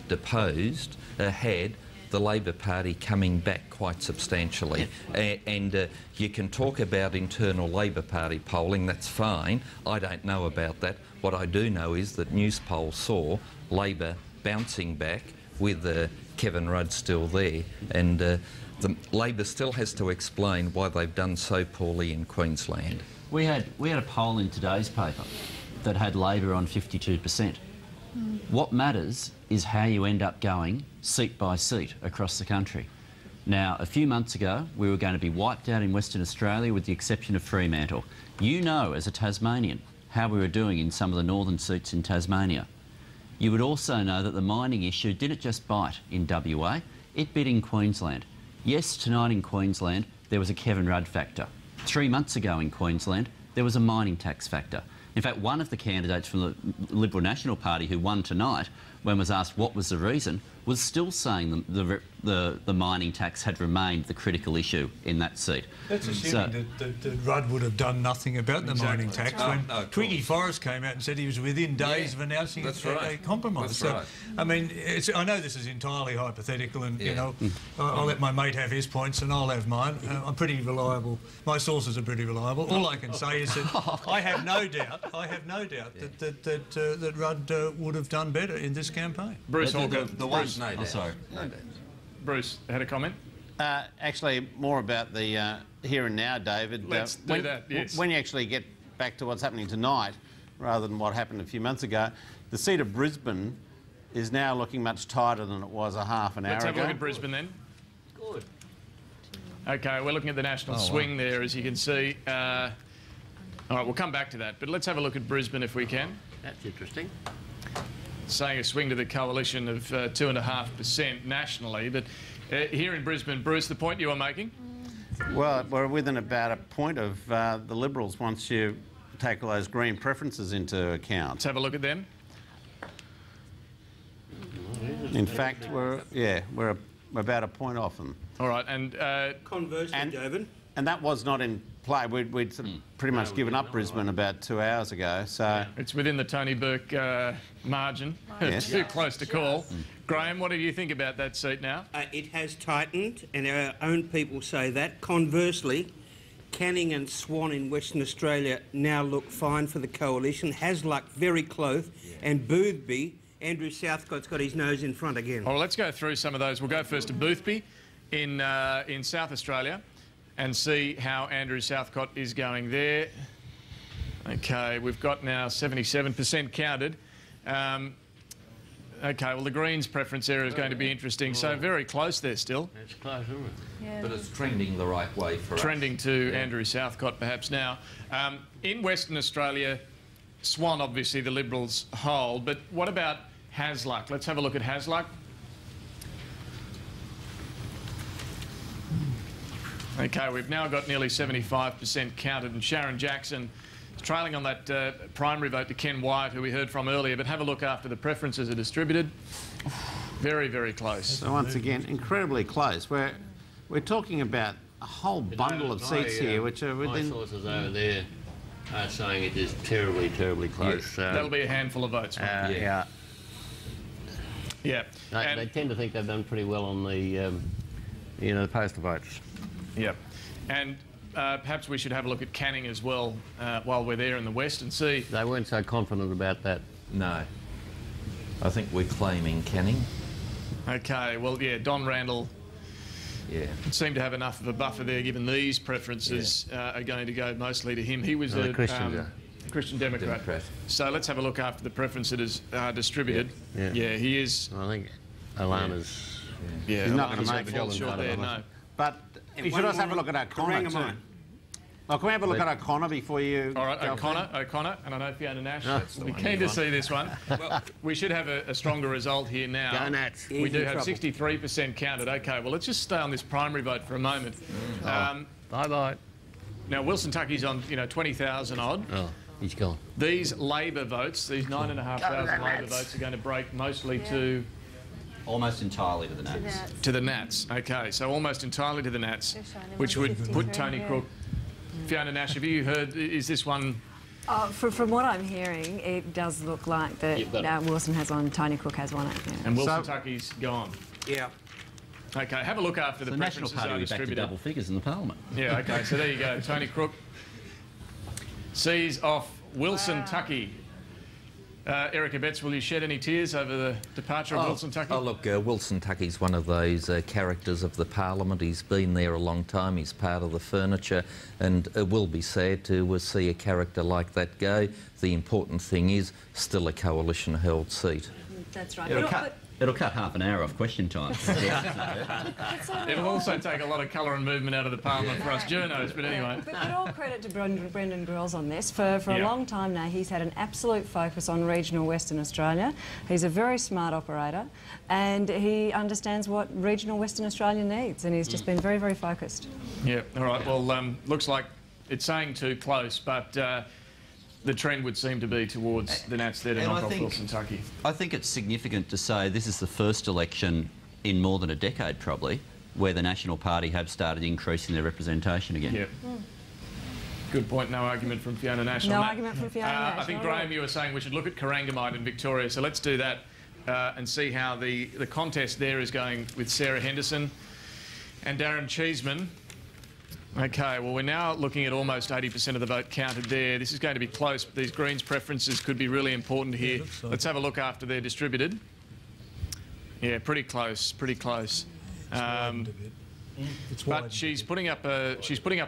deposed, had the Labor Party coming back quite substantially. And you can talk about internal Labor Party polling, that's fine. I don't know about that. What I do know is that news polls saw Labor bouncing back with Kevin Rudd still there. And the Labor still has to explain why they've done so poorly in Queensland. We had a poll in today's paper that had Labor on 52%. What matters is how you end up going seat by seat across the country. Now, a few months ago, we were going to be wiped out in Western Australia with the exception of Fremantle. You know, as a Tasmanian, how we were doing in some of the northern seats in Tasmania. You would also know that the mining issue didn't just bite in WA, it bit in Queensland. Yes, tonight in Queensland, there was a Kevin Rudd factor. 3 months ago in Queensland, there was a mining tax factor. In fact, one of the candidates from the Liberal National Party who won tonight, when was asked what was the reason, was still saying the mining tax had remained the critical issue in that seat. That's assuming that Rudd would have done nothing about the mining tax when Twiggy Forrest came out and said he was within days of announcing a compromise. So, I mean, I know this is entirely hypothetical, and you know, I'll let my mate have his points and I'll have mine. I'm pretty reliable. My sources are pretty reliable. All I can say is that I have no doubt that Rudd would have done better in this campaign. Bruce Hawker. Bruce had a comment. Actually, more about the here and now, David. Let's do that, yes. When you actually get back to what's happening tonight, rather than what happened a few months ago, the seat of Brisbane is now looking much tighter than it was a half an hour ago. Let's have a look at Brisbane then. Good. Okay, we're looking at the national swing there, as you can see. All right, we'll come back to that, but let's have a look at Brisbane if we can. That's interesting. Saying a swing to the coalition of 2.5% nationally, but here in Brisbane, Bruce, the point you were making? Well, we're within about a point of the Liberals once you take all those Green preferences into account. Let's have a look at them. In fact, we're about a point off them. All right, and conversely, David, and that was not in play. We'd sort of pretty much given up Brisbane about 2 hours ago. So it's within the Tony Burke margin. Yes. Too close to call. Graham, what do you think about that seat now? it has tightened, and our own people say that. Conversely, Canning and Swan in Western Australia now look fine for the coalition. Hasluck very close, and Boothby, Andrew Southcott's got his nose in front again. Well, let's go through some of those. We'll go first to Boothby in South Australia and see how Andrew Southcott is going there. Okay, we've got now 77% counted. Okay, well, the Greens preference area is going to be interesting. So very close there still. It's close, isn't it? Yeah. But it's trending the right way for us. Trending to Andrew Southcott perhaps now. In Western Australia, Swan, obviously, the Liberals hold. But what about Hasluck? Let's have a look at Hasluck. Okay, we've now got nearly 75% counted, and Sharon Jackson is trailing on that primary vote to Ken Wyatt, who we heard from earlier. But have a look after the preferences are distributed. Very, very close. So once again, incredibly close. We're talking about a whole bundle of seats here, which are within. My sources over there are saying it is terribly, terribly close. That'll be a handful of votes. Yeah. Yeah. They tend to think they've done pretty well on the, the postal votes. Yep. And perhaps we should have a look at Canning as well while we're there in the West and see. They weren't so confident about that. No. I think we're claiming Canning. Okay, well, yeah, Don Randall seemed to have enough of a buffer there, given these preferences are going to go mostly to him. He was a Christian Democrat. So let's have a look after the preferences are distributed. Yeah, he is. I think Alana's... Yeah, he's not going to make fall short there, no. But we should also have a look at O'Connor too. Well, can we have a look at O'Connor before you... All right, O'Connor, and I know Fiona Nash will be keen to see this one. Well, we should have a stronger result here now. Go Nats. We do have 63% counted. OK, well, let's just stay on this primary vote for a moment. Bye-bye. Now, Wilson Tucky's on, 20,000 odd. Oh, he's gone. These Labor votes, these 9,500 Labor votes are going to break mostly to... Almost entirely to the Nats. To the Nats, OK. So almost entirely to the Nats, which would put Tony Crook... Fiona Nash, have you heard, is this one... From what I'm hearing, it does look like that Wilson has one, Tony Crook has one. Yeah. And Wilson Tucky's gone. Yeah. OK, have a look after the preferences National Party are distributed. back to double figures in the Parliament. Yeah, OK, so there you go. Tony Crook sees off Wilson Tucky. Erica Betts, will you shed any tears over the departure of Wilson Tucky? Oh, look, Wilson Tucky's one of those characters of the Parliament. He's been there a long time. He's part of the furniture, and it will be sad to see a character like that go. The important thing is still a coalition-held seat. That's right. It'll cut half an hour off question time. It'll also take a lot of colour and movement out of the Parliament for us journos, but anyway. But all credit to Brendan Grills on this. For a long time now, he's had an absolute focus on regional Western Australia. He's a very smart operator, and he understands what regional Western Australia needs, and he's just been very, very focused. Yeah, all right. Well, looks like it's saying too close, but... the trend would seem to be towards the Nats there to knock off Wilson Tucky. I think it's significant to say this is the first election in more than a decade, probably, where the National Party have started increasing their representation again. Yep. Good point. No argument from Fiona Nash on that. No argument from Fiona Nash. I think, Graham, you were saying we should look at Corangamite in Victoria, so let's do that and see how the contest there is going with Sarah Henderson and Darren Cheeseman. OK, well, we're now looking at almost 80% of the vote counted there. This is going to be close, but these Greens preferences could be really important here. Let's have a look after they're distributed. Yeah, pretty close, pretty close. But she's putting up a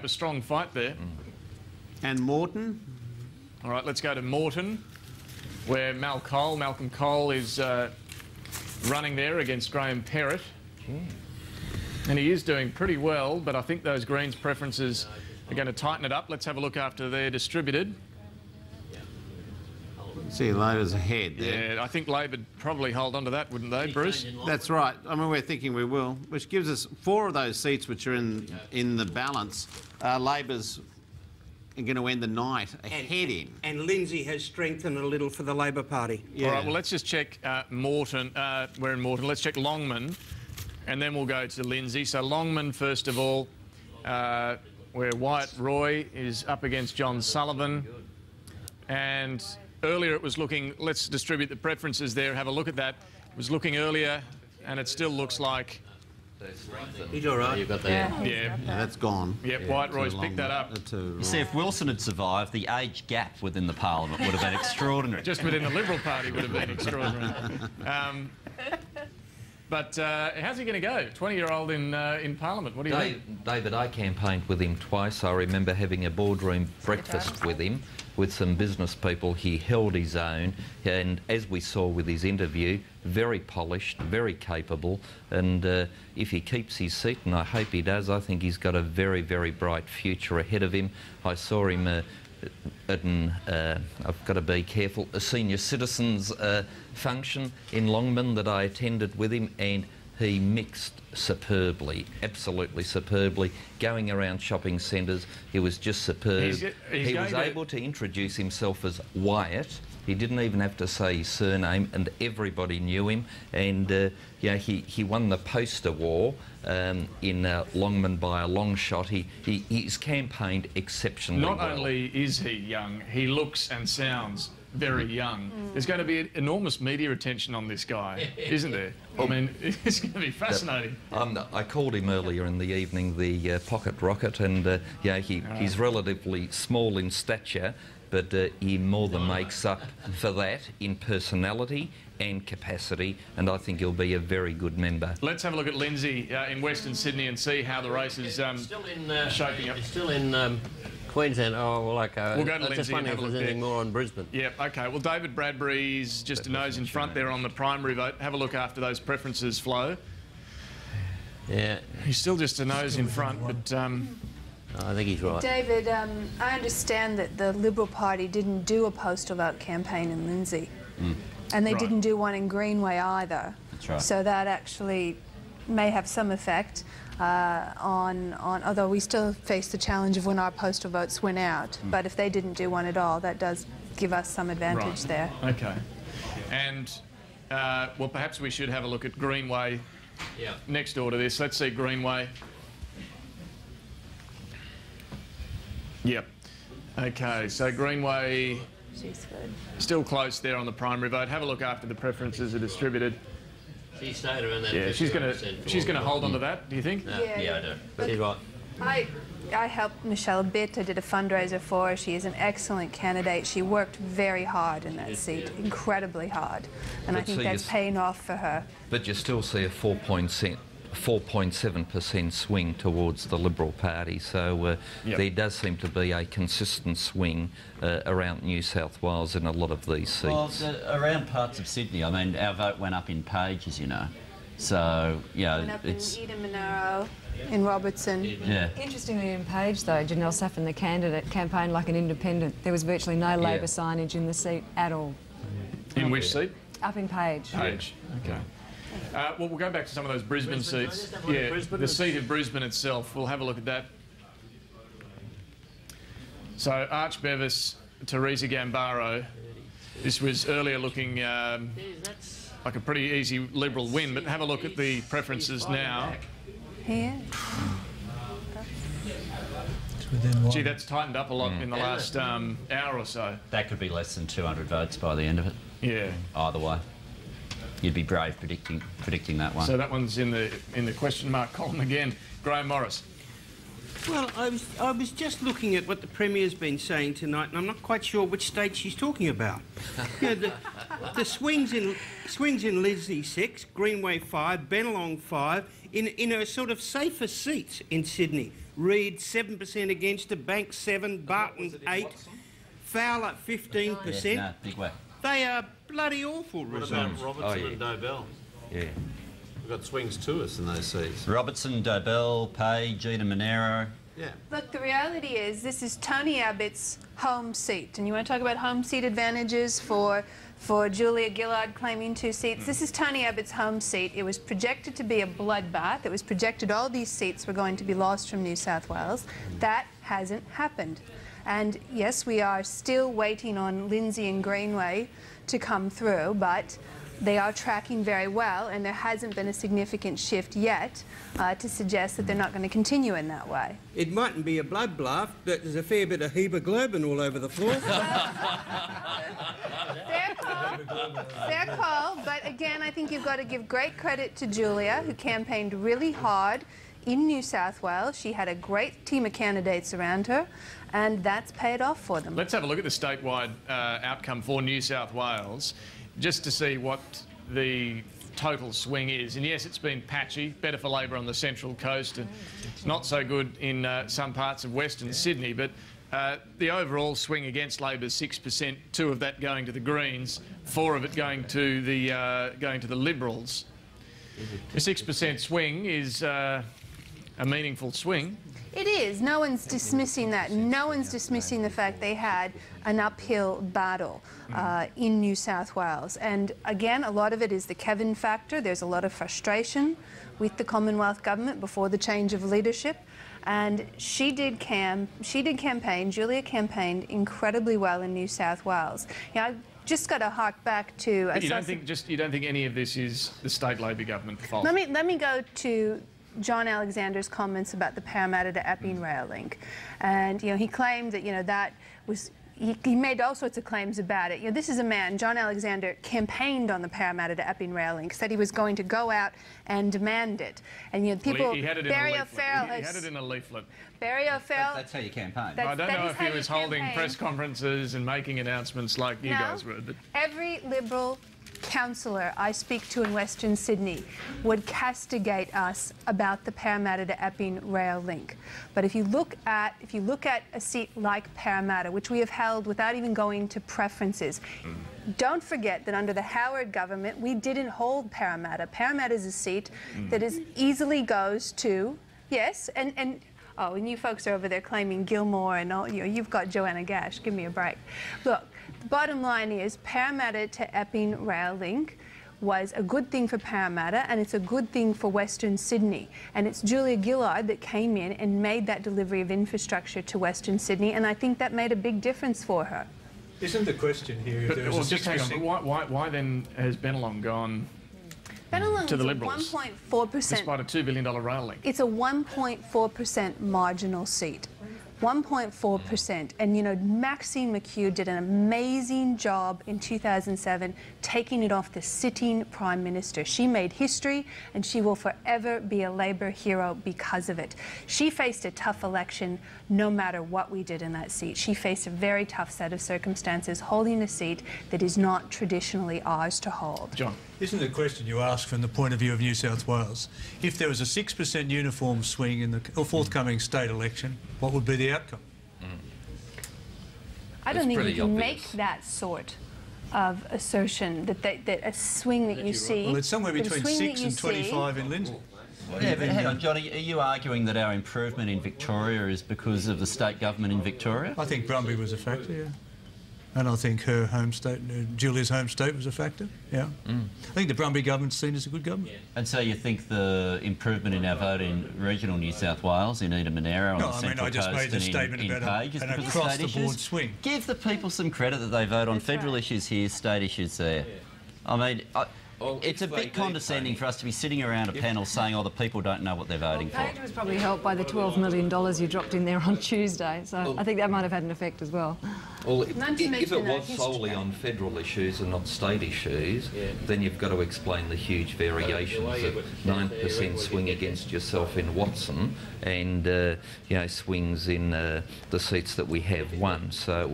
strong fight there. And Moreton? All right, let's go to Moreton, where Malcolm Cole is running there against Graham Perrott. And he is doing pretty well, but I think those Greens preferences are going to tighten it up. Let's have a look after they're distributed. See, Labor's ahead there. Yeah, I think Labor'd probably hold on to that, wouldn't they, Bruce? That's right. I mean, we're thinking we will, which gives us 4 of those seats which are in the balance. Labor's going to end the night ahead in. And Lindsay has strengthened a little for the Labor Party. Yeah. All right, well, let's just check Moreton. We're in Moreton. Let's check Longman, and then we'll go to Lindsay. So Longman, first of all, where Wyatt Roy is up against John Sullivan. And earlier it was looking, let's distribute the preferences there, have a look at that. It was looking earlier, and it still looks like... He's all right. You've got that. Yeah, that's gone. Yep, Wyatt Roy's picked that up. You see, if Wilson had survived, the age gap within the parliament would have been extraordinary. Just within the Liberal Party would have been extraordinary. But how's he going to go? 20-year-old in Parliament. What do you think? David, I campaigned with him twice. I remember having a boardroom breakfast with him, with some business people. He held his own, and as we saw with his interview, very polished, very capable, and if he keeps his seat, and I hope he does, I think he's got a very, very bright future ahead of him. I saw him at I've got to be careful, a senior citizens function in Longman that I attended with him, and he mixed superbly, absolutely superbly, going around shopping centres. He was just superb. He was able to introduce himself as Wyatt. He didn't even have to say his surname, and everybody knew him. And yeah, he won the poster war in Longman by a long shot. He's campaigned exceptionally well. Not only is he young, he looks and sounds very young. There's going to be enormous media attention on this guy, isn't there? I mean, it's going to be fascinating. I called him earlier in the evening the pocket rocket, and yeah, he's relatively small in stature, but he more than makes up for that in personality and capacity, and I think he'll be a very good member. Let's have a look at Lindsay in Western Sydney and see how the race is shaping up. It's still in Queensland. Oh, well, okay. We'll go to I just Lindsay wonder and if have a there's look anything more on Brisbane. Yep, OK. Well, David Bradbury's just a nose in front there on the primary vote. Have a look after those preferences flow. Yeah. He's still just a nose in front, but... I think he's right. David, I understand that the Liberal Party didn't do a postal vote campaign in Lindsay. And they didn't do one in Greenway either. That's right. So that actually may have some effect on although we still face the challenge of when our postal votes went out. But if they didn't do one at all, that does give us some advantage there. OK. And, well, perhaps we should have a look at Greenway next door to this. Let's see Greenway. Yep. OK, so Greenway... She's good. Still close there on the primary vote. Have a look after the preferences are distributed. She stayed around that. Yeah, she's going to hold on to that, do you think? Yeah, I do. But he's right. I helped Michelle a bit. I did a fundraiser for her. She is an excellent candidate. She worked very hard in that seat, incredibly hard. And I think that's paying off for her. But you still see a 4.7% swing towards the Liberal Party, so there does seem to be a consistent swing around New South Wales in a lot of these seats. Well, around parts of Sydney, I mean, our vote went up in Page, as you know. So, yeah, went up it's... in Eden Monaro, in Robertson. Yeah. Interestingly, in Page, though, Janelle Saffin, the candidate, campaigned like an independent. There was virtually no Labor signage in the seat at all. In which seat? Up in Page. Page, OK. Well, we'll go back to some of those Brisbane seats. Yeah, the seat of Brisbane itself. We'll have a look at that. So, Arch Bevis, Teresa Gambaro. This was earlier looking like a pretty easy Liberal win, but have a look at the preferences now. Here. Gee, that's tightened up a lot in the last hour or so. That could be less than 200 votes by the end of it. Yeah. Either way. You'd be brave predicting that one. So that one's in the question mark column again. Graham Morris. Well, I was just looking at what the Premier's been saying tonight, and I'm not quite sure which state she's talking about. You know, the swings in Lindsay 6, Greenway 5, Bennelong 5, in a sort of safer seats in Sydney. Reid 7% against her, Banks 7, Barton 8, Fowler 15%. Yeah, big way. They are bloody awful results. What about Robertson and Dobell? Yeah. We've got swings to us in those seats. Robertson, Dobell, Page, Eda Monero. Yeah. Look, the reality is this is Tony Abbott's home seat. And you want to talk about home seat advantages for Julia Gillard claiming 2 seats? This is Tony Abbott's home seat. It was projected to be a bloodbath. It was projected all these seats were going to be lost from New South Wales. That hasn't happened. And yes, we are still waiting on Lindsay and Greenway to come through, but they are tracking very well, and there hasn't been a significant shift yet to suggest that they're not going to continue in that way. It mightn't be a bloodbath, but there's a fair bit of hemoglobin all over the floor. Fair call, but again, I think you've got to give great credit to Julia, who campaigned really hard in New South Wales. She had a great team of candidates around her, and that's paid off for them. Let's have a look at the statewide outcome for New South Wales, just to see what the total swing is. And yes, it's been patchy, better for Labor on the Central Coast and not so good in some parts of Western Sydney, but the overall swing against Labor is 6%, 2 of that going to the Greens, 4 of it going to the Liberals. A 6% swing is a meaningful swing. It is. No one's dismissing that. No one's dismissing the fact they had an uphill battle in New South Wales. And again, a lot of it is the Kevin factor. There's a lot of frustration with the Commonwealth government before the change of leadership. And she did campaign, Julia campaigned incredibly well in New South Wales. You know, I've just got to hark back to... But you don't think any of this is the state Labor government fault? Let me go to John Alexander's comments about the Parramatta to Epping rail link. And, you know, he claimed that, you know, that was... He made all sorts of claims about it. You know, this is a man, John Alexander, campaigned on the Parramatta to Epping rail link, said he was going to go out and demand it. And, you know, people... Well, he had it in a leaflet. He had it in a leaflet. Barry O'Farrell... That's how you campaign. I don't know if he was holding press conferences and making announcements like you guys were. But every Liberal councillor I speak to in Western Sydney would castigate us about the Parramatta to Epping rail link. But if you look at a seat like Parramatta, which we have held without even going to preferences, don't forget that under the Howard government we didn't hold Parramatta. Parramatta is a seat that easily goes to, yes, and oh, and you folks are over there claiming Gilmore and all, you know, you've got Joanna Gash, give me a break. Look, the bottom line is Parramatta to Epping rail link was a good thing for Parramatta, and it's a good thing for Western Sydney. And it's Julia Gillard that came in and made that delivery of infrastructure to Western Sydney, and I think that made a big difference for her. Isn't the question here if there was a 6%... Why then has Bennelong gone Bennelong to the is Liberals? 1.4%. Despite a $2 billion rail link. It's a 1.4% marginal seat. 1.4%. And, you know, Maxine McHugh did an amazing job in 2007 taking it off the sitting Prime Minister. She made history, and she will forever be a Labor hero because of it. She faced a tough election no matter what we did in that seat. She faced a very tough set of circumstances holding a seat that is not traditionally ours to hold. John. Isn't the question you ask from the point of view of New South Wales, if there was a 6% uniform swing in the forthcoming state election, what would be the outcome? I don't think you can make that sort of assertion that a swing that you see... Well, it's somewhere between 6 and 25 in Lindsay. Yeah, but hang on, Johnny, are you arguing that our improvement in Victoria is because of the state government in Victoria? I think Brumby was a factor, yeah. And I think her home state, Julia's home state, was a factor, yeah. I think the Brumby government's seen as a good government. Yeah. And so you think the improvement in our vote in regional New South Wales, in Eda Monero, on the Central Coast and in Page, is because of state issues? Swing. Give the people some credit that they vote on federal issues here, state issues there. I mean... it's a bit condescending for us to be sitting around a panel saying, oh, the people don't know what they're voting for. Page was probably helped by the $12 million you dropped in there on Tuesday, so I think that might have had an effect as well. Well, if it was solely on federal issues and not state issues, then you've got to explain the huge variations of 9% swing against yourself in Watson and, you know, swings in the seats that we have won. So,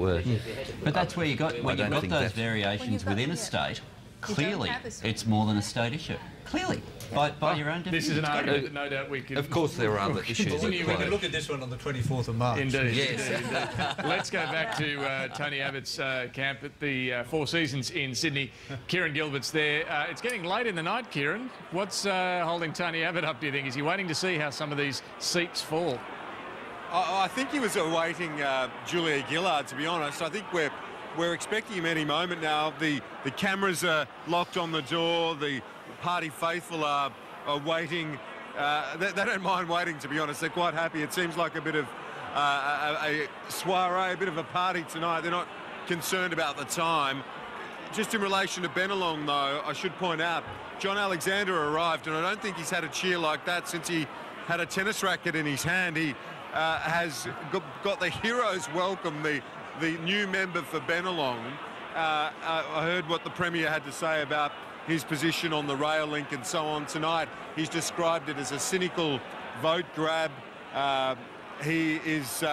but that's where you got, when you've got those variations within a state, clearly it's more than a state issue. Clearly. By your own definition. This is an argument that no doubt we could... Of course there are other issues. We can look at this one on the 24th of March. Indeed. Yes. Indeed. Let's go back to Tony Abbott's camp at the Four Seasons in Sydney. Kieran Gilbert's there. It's getting late in the night, Kieran. What's holding Tony Abbott up, do you think? Is he waiting to see how some of these seats fall? I think he was awaiting Julia Gillard, to be honest. I think we're expecting him any moment now. The cameras are locked on the door. The party faithful are waiting. They don't mind waiting, to be honest. They're quite happy. It seems like a bit of a soiree, a bit of a party tonight. They're not concerned about the time. Just in relation to Bennelong, though, I should point out, John Alexander arrived, and I don't think he's had a cheer like that since he had a tennis racket in his hand. He has got the hero's welcome, the new member for Bennelong. I heard what the Premier had to say about his position on the rail link and so on tonight. He's described it as a cynical vote grab. He's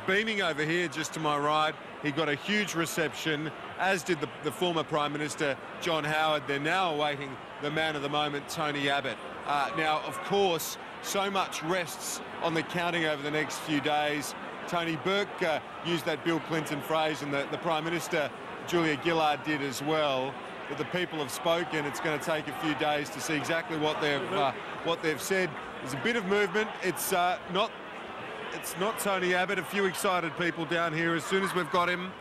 beaming over here just to my right. He got a huge reception, as did the former Prime Minister, John Howard. They're now awaiting the man of the moment, Tony Abbott. Now, of course, so much rests on the counting over the next few days. Tony Burke used that Bill Clinton phrase, and the Prime Minister, Julia Gillard, did as well. But the people have spoken. It's going to take a few days to see exactly what they've said. There's a bit of movement. It's not Tony Abbott. A few excited people down here. As soon as we've got him,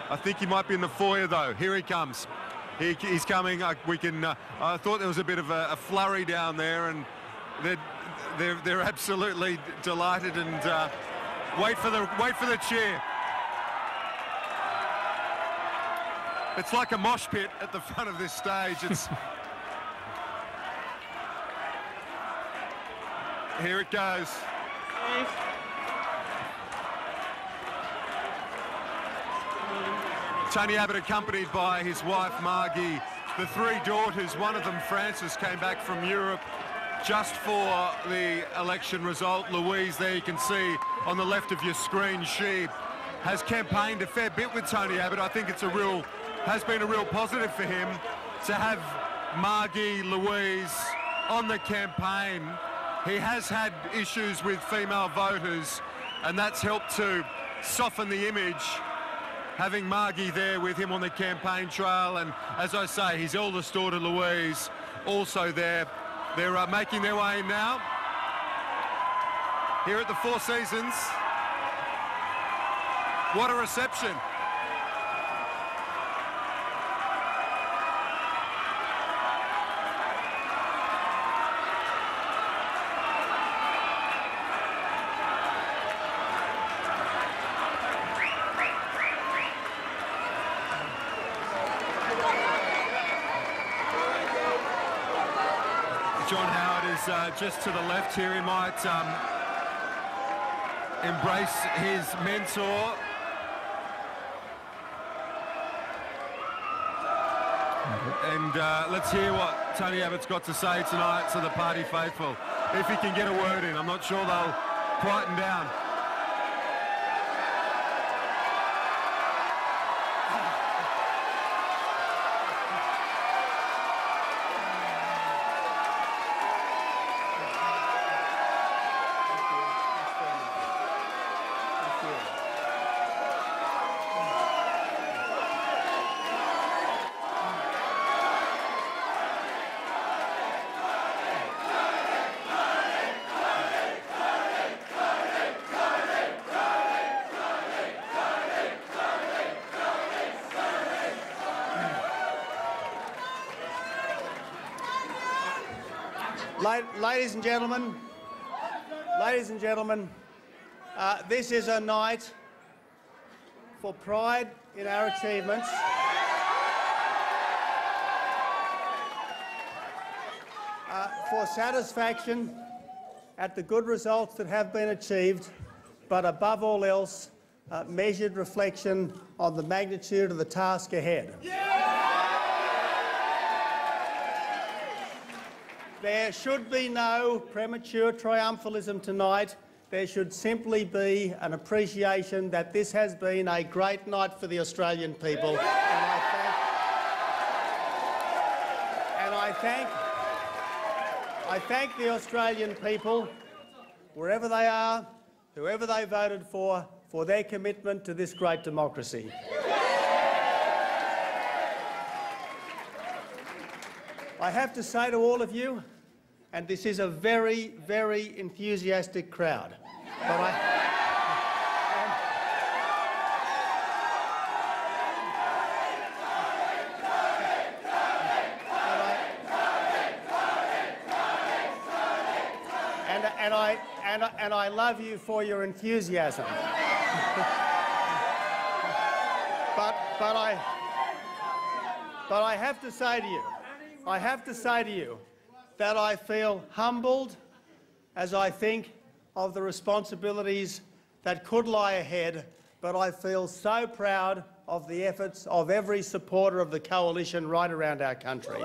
I think he might be in the foyer though. Here he comes. He's coming. I thought there was a bit of a flurry down there, and they're absolutely delighted and wait for the cheer. It's like a mosh pit at the front of this stage. Here it goes. Tony Abbott accompanied by his wife Margie, the three daughters. One of them, Frances, came back from Europe just for the election result. Louise, there you can see on the left of your screen, she has campaigned a fair bit with Tony Abbott. I think has been a real positive for him to have Margie, Louise on the campaign. He has had issues with female voters, and that's helped to soften the image, having Margie there with him on the campaign trail. And as I say, his eldest daughter Louise also there. They're making their way in now here at the Four Seasons. What a reception. John Howard is just to the left here. He might embrace his mentor. And let's hear what Tony Abbott's got to say tonight to the party faithful. If he can get a word in, I'm not sure they'll quieten down. Ladies and gentlemen, this is a night for pride in our achievements. For satisfaction at the good results that have been achieved, but above all else, measured reflection on the magnitude of the task ahead. There should be no premature triumphalism tonight. There should simply be an appreciation that this has been a great night for the Australian people. And I thank the Australian people, wherever they are, whoever they voted for their commitment to this great democracy. I have to say to all of you, and this is a very, very enthusiastic crowd, but and I love you for your enthusiasm. but I have to say to you, that I feel humbled as I think of the responsibilities that could lie ahead, but I feel so proud of the efforts of every supporter of the coalition right around our country.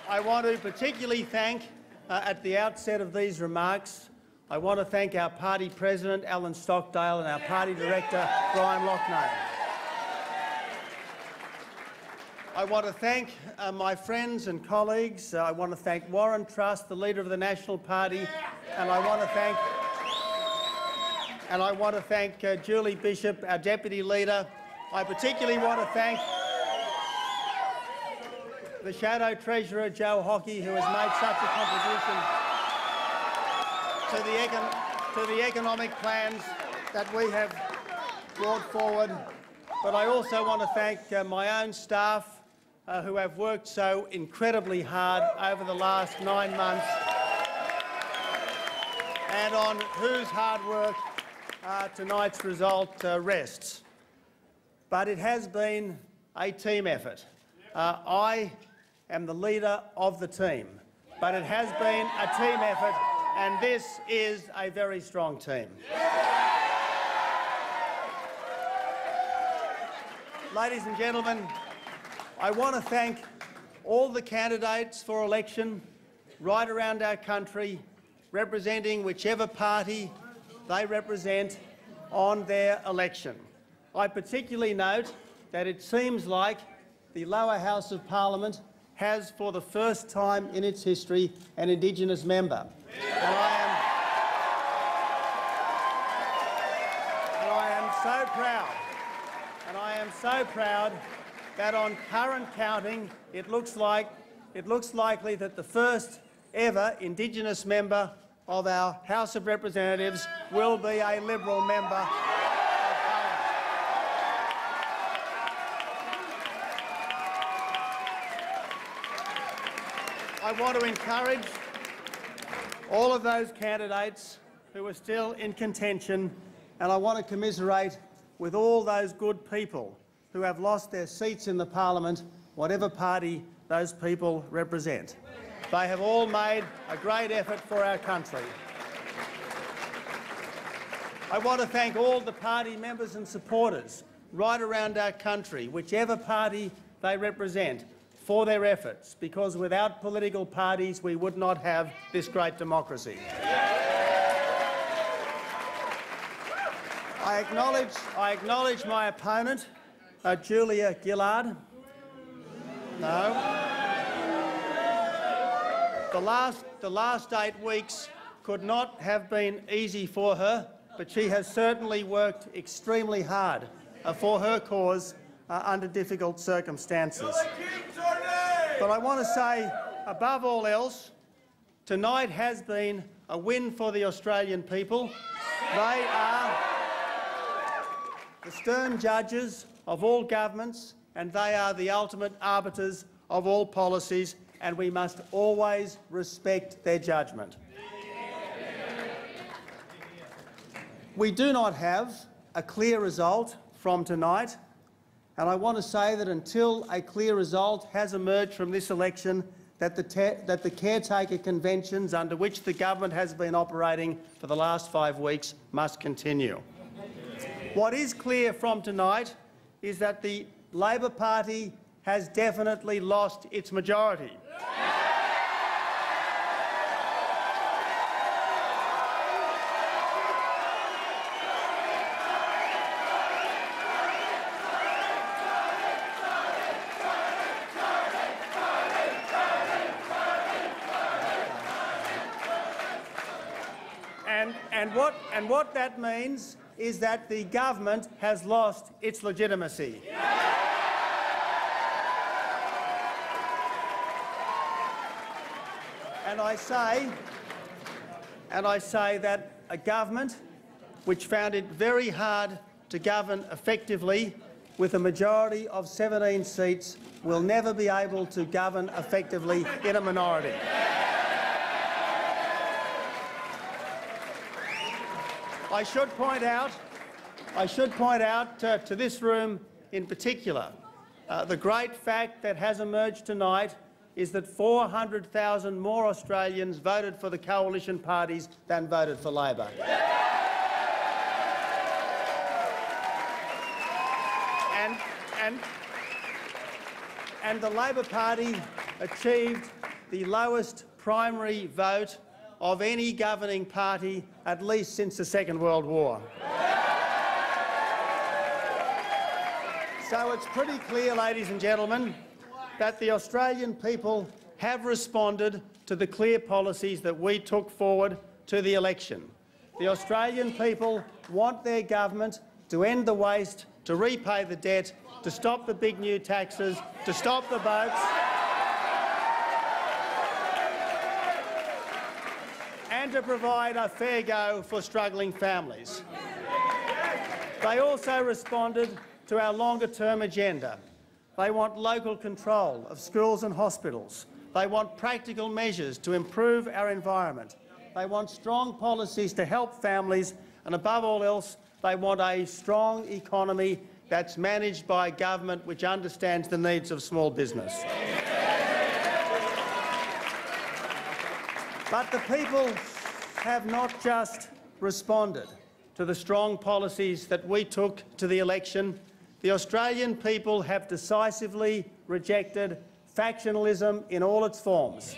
I want to particularly thank, at the outset of these remarks, I want to thank our party president, Alan Stockdale, and our party director, Brian Loughnane. I want to thank my friends and colleagues. I want to thank Warren Truss, the leader of the National Party, and I want to thank Julie Bishop, our deputy leader. I particularly want to thank the Shadow Treasurer, Joe Hockey, who has made such a contribution to the economic plans that we have brought forward. But I also want to thank my own staff, who have worked so incredibly hard over the last 9 months, and on whose hard work tonight's result rests. But it has been a team effort. I am the leader of the team, but it has been a team effort, and this is a very strong team. Ladies and gentlemen, I want to thank all the candidates for election right around our country, representing whichever party they represent on their election. I particularly note that it seems like the lower house of Parliament has, for the first time in its history, an Indigenous member. And I am so proud that on current counting, it looks likely that the first ever Indigenous member of our House of Representatives will be a Liberal member of Parliament. I want to encourage all of those candidates who are still in contention, and I want to commiserate with all those good people who have lost their seats in the Parliament, whatever party those people represent. They have all made a great effort for our country. I want to thank all the party members and supporters right around our country, whichever party they represent, for their efforts, because without political parties we would not have this great democracy. I acknowledge my opponent, Julia Gillard. No. The last 8 weeks could not have been easy for her, but she has certainly worked extremely hard for her cause under difficult circumstances. But I want to say, above all else, tonight has been a win for the Australian people. They are the stern judges of all governments, and they are the ultimate arbiters of all policies, and we must always respect their judgment. We do not have a clear result from tonight, and I want to say that until a clear result has emerged from this election, that the caretaker conventions under which the government has been operating for the last 5 weeks must continue. What is clear from tonight is that the Labor Party has definitely lost its majority. And what that means is that the government has lost its legitimacy. And I say that a government which found it very hard to govern effectively with a majority of 17 seats will never be able to govern effectively in a minority. I should point out to this room in particular, the great fact that has emerged tonight is that 400,000 more Australians voted for the coalition parties than voted for Labor. And the Labor Party achieved the lowest primary vote of any governing party at least since the Second World War. So it's pretty clear, ladies and gentlemen, that the Australian people have responded to the clear policies that we took forward to the election. The Australian people want their government to end the waste, to repay the debt, to stop the big new taxes, to stop the boats, and to provide a fair go for struggling families. They also responded to our longer-term agenda. They want local control of schools and hospitals. They want practical measures to improve our environment. They want strong policies to help families, and above all else, they want a strong economy that's managed by a government which understands the needs of small business. But the people have not just responded to the strong policies that we took to the election. The Australian people have decisively rejected factionalism in all its forms.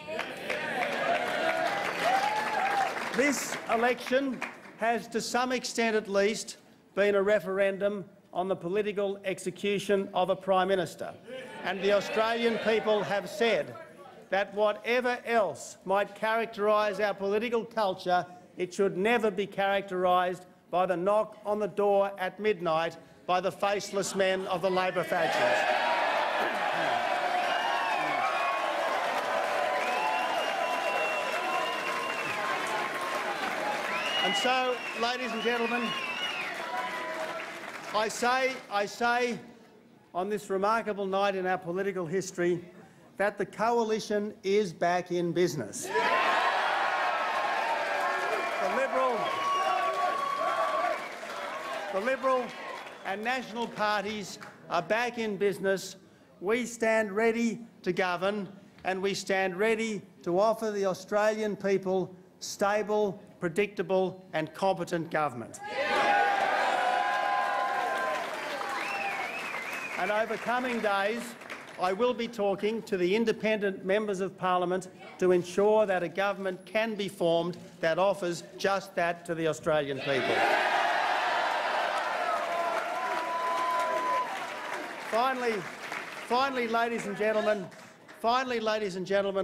This election has, to some extent at least, been a referendum on the political execution of a Prime Minister. And the Australian people have said that whatever else might characterise our political culture, it should never be characterised by the knock on the door at midnight by the faceless men of the Labor factions. And so, ladies and gentlemen, I say on this remarkable night in our political history that the coalition is back in business. The Liberal and National parties are back in business. We stand ready to govern, and we stand ready to offer the Australian people stable, predictable and competent government. And over coming days, I will be talking to the independent members of Parliament to ensure that a government can be formed that offers just that to the Australian people. Finally, ladies and gentlemen,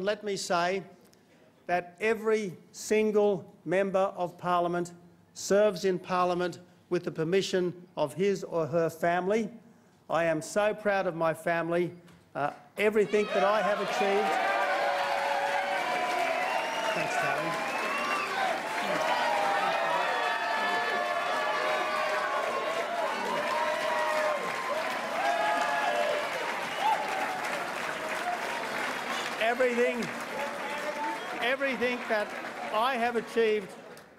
let me say that every single member of Parliament serves in Parliament with the permission of his or her family. I am so proud of my family, everything that I have achieved. Thanks, Tony. Everything that I have achieved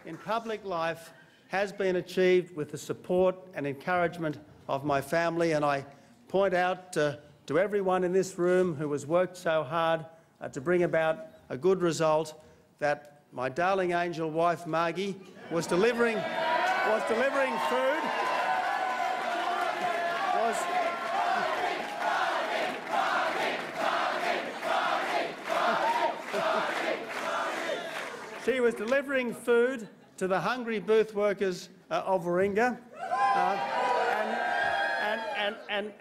in public life has been achieved with the support and encouragement of my family, and I point out to everyone in this room who has worked so hard to bring about a good result that my darling angel wife Margie was delivering food. She was delivering food to the hungry booth workers of Warringah.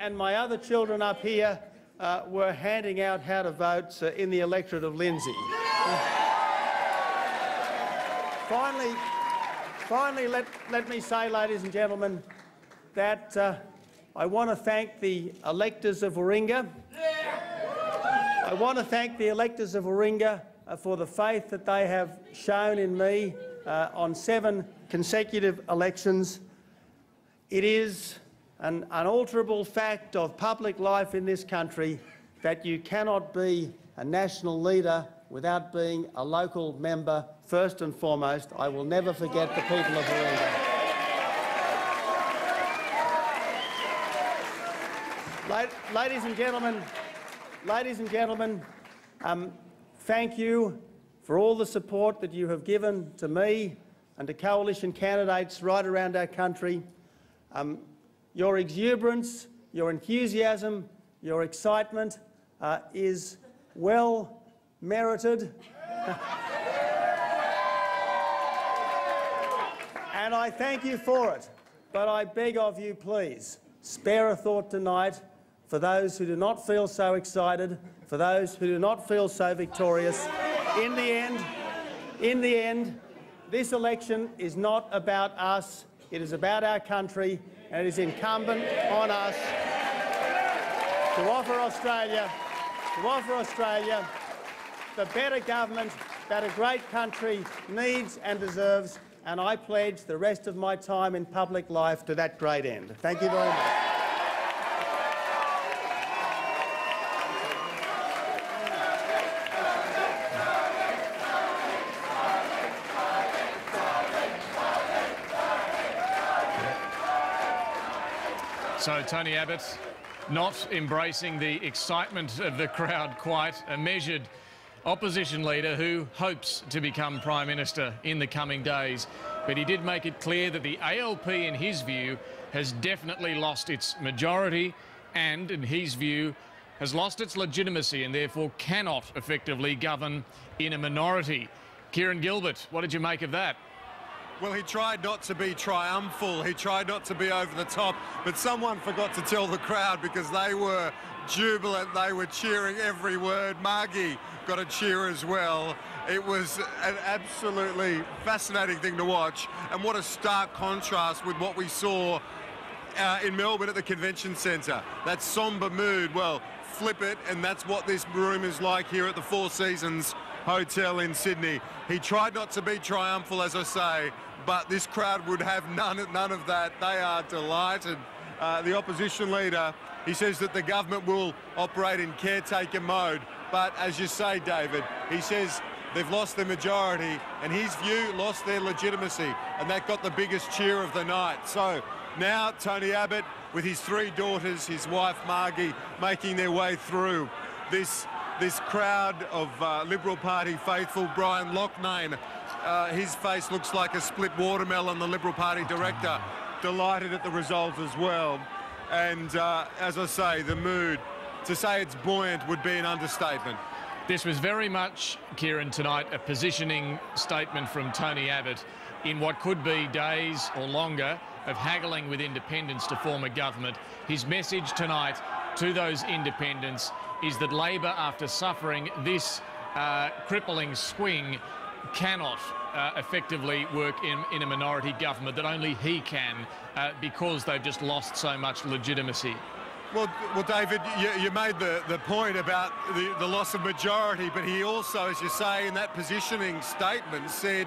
And my other children up here were handing out how to vote in the electorate of Lindsay. Finally, let me say, ladies and gentlemen, that I want to thank the electors of Warringah. I want to thank the electors of Warringah for the faith that they have shown in me on 7 consecutive elections. It is an unalterable fact of public life in this country that you cannot be a national leader without being a local member first and foremost. I will never forget the people of Warringah. Ladies and gentlemen, thank you for all the support that you have given to me and to coalition candidates right around our country. Your exuberance, your enthusiasm, your excitement is well merited. And I thank you for it. But I beg of you, please, spare a thought tonight for those who do not feel so excited, for those who do not feel so victorious. In the end, this election is not about us. It is about our country, and it is incumbent on us to offer Australia the better government that a great country needs and deserves, and I pledge the rest of my time in public life to that great end. Thank you very much. So Tony Abbott not embracing the excitement of the crowd quite, a measured opposition leader who hopes to become Prime Minister in the coming days. But he did make it clear that the ALP, in his view, has definitely lost its majority and, in his view, has lost its legitimacy and therefore cannot effectively govern in a minority. Kieran Gilbert, what did you make of that? Well, he tried not to be triumphal, he tried not to be over the top, but someone forgot to tell the crowd because they were jubilant, they were cheering every word. Margie got a cheer as well. It was an absolutely fascinating thing to watch, and what a stark contrast with what we saw in Melbourne at the Convention Centre. That sombre mood, well, flip it, and that's what this room is like here at the Four Seasons Hotel in Sydney. He tried not to be triumphal, as I say, but this crowd would have none of that. They are delighted. The opposition leader, he says that the government will operate in caretaker mode, but as you say, David, he says they've lost their majority, and his view lost their legitimacy, and that got the biggest cheer of the night. So now Tony Abbott, with his 3 daughters, his wife Margie, making their way through this crowd of Liberal Party faithful. Brian Loughnane, his face looks like a split watermelon, the Liberal Party director, delighted at the result as well. And as I say, the mood, to say it's buoyant would be an understatement. This was very much, Kieran, tonight, a positioning statement from Tony Abbott in what could be days or longer of haggling with independents to form a government. His message tonight to those independents is that Labor, after suffering this crippling swing, cannot effectively work in a minority government, that only he can because they've just lost so much legitimacy. Well, David, you made the point about the loss of majority, but he also, as you say, in that positioning statement said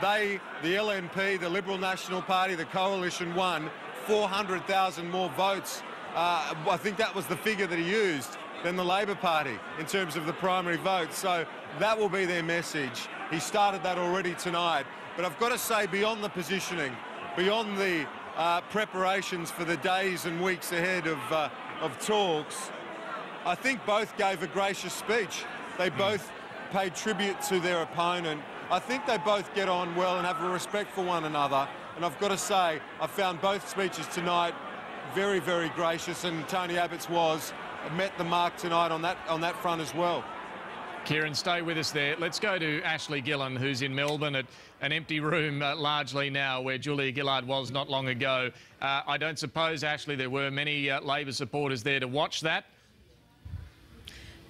the LNP, the Liberal National Party, the coalition won 400,000 more votes. I think that was the figure that he used, than the Labor Party in terms of the primary votes. So that will be their message. He started that already tonight. But I've got to say, beyond the positioning, beyond the preparations for the days and weeks ahead of talks, I think both gave a gracious speech. They both paid tribute to their opponent. I think they both get on well and have a respect for one another. And I've got to say, I found both speeches tonight very, very gracious, and Tony Abbott's met the mark tonight on that front as well. Kieran, stay with us there. Let's go to Ashley Gillen, who's in Melbourne at an empty room largely now, where Julia Gillard was not long ago. I don't suppose, Ashley, there were many Labor supporters there to watch that?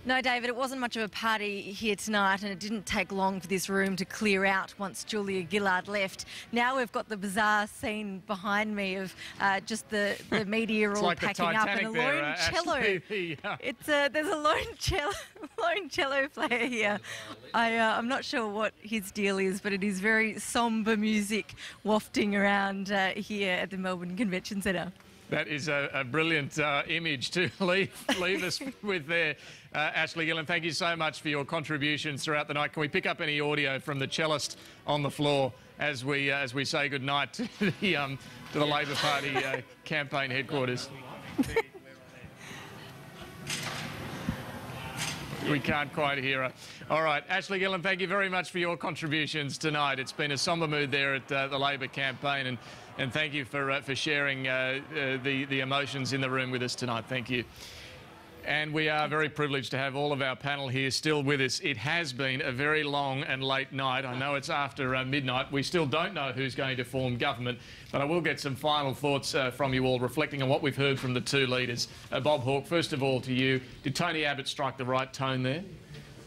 No, David, it wasn't much of a party here tonight, and it didn't take long for this room to clear out once Julia Gillard left. Now we've got the bizarre scene behind me of just the media all like packing up and a lone cello. There's a lone cello player here. I'm not sure what his deal is, but it is very sombre music wafting around here at the Melbourne Convention Centre. That is a brilliant image to leave us with there. Ashley Gillard, thank you so much for your contributions throughout the night. Can we pick up any audio from the cellist on the floor as we say goodnight to the Labor Party campaign headquarters? We can't quite hear her. All right, Ashley Gillard, thank you very much for your contributions tonight. It's been a sombre mood there at the Labor campaign, and thank you for sharing the emotions in the room with us tonight. Thank you. And we are very privileged to have all of our panel here still with us. It has been a very long and late night. I know it's after midnight. We still don't know who's going to form government, but I will get some final thoughts from you all, reflecting on what we've heard from the two leaders. Bob Hawke, first of all to you, did Tony Abbott strike the right tone there?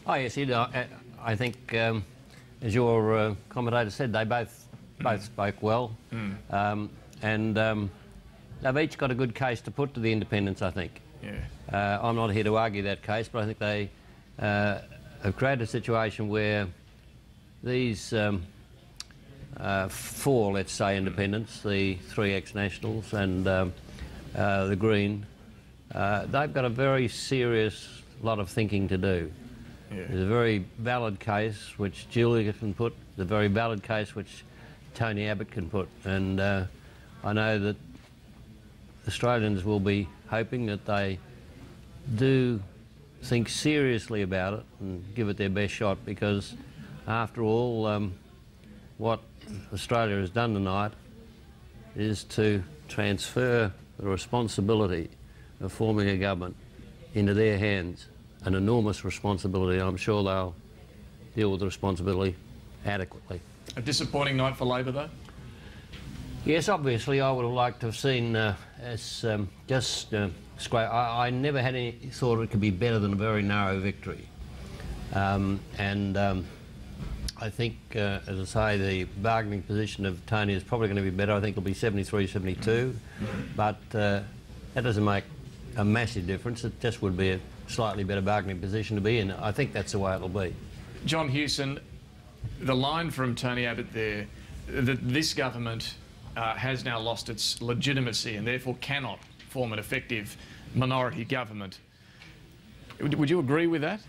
Oh yes, he did. I think, as your commentator said, they both spoke well, and they've each got a good case to put to the independents, I think. Yeah. I'm not here to argue that case, but I think they have created a situation where these four, let's say, independents, the three ex-nationals and the Green, they've got a very serious lot of thinking to do. Yeah. There's a very valid case which Julia can put, the very valid case which Tony Abbott can put, and I know that Australians will be hoping that they do think seriously about it and give it their best shot, because after all what Australia has done tonight is to transfer the responsibility of forming a government into their hands, an enormous responsibility. I'm sure they'll deal with the responsibility adequately. A disappointing night for Labor, though? Yes, obviously I would have liked to have seen I never had any thought it could be better than a very narrow victory. I think, as I say, the bargaining position of Tony is probably going to be better. I think it'll be 73-72, but that doesn't make a massive difference. It just would be a slightly better bargaining position to be in. I think that's the way it'll be. John Hewson, the line from Tony Abbott there, that this government has now lost its legitimacy and therefore cannot form an effective minority government. Would you agree with that?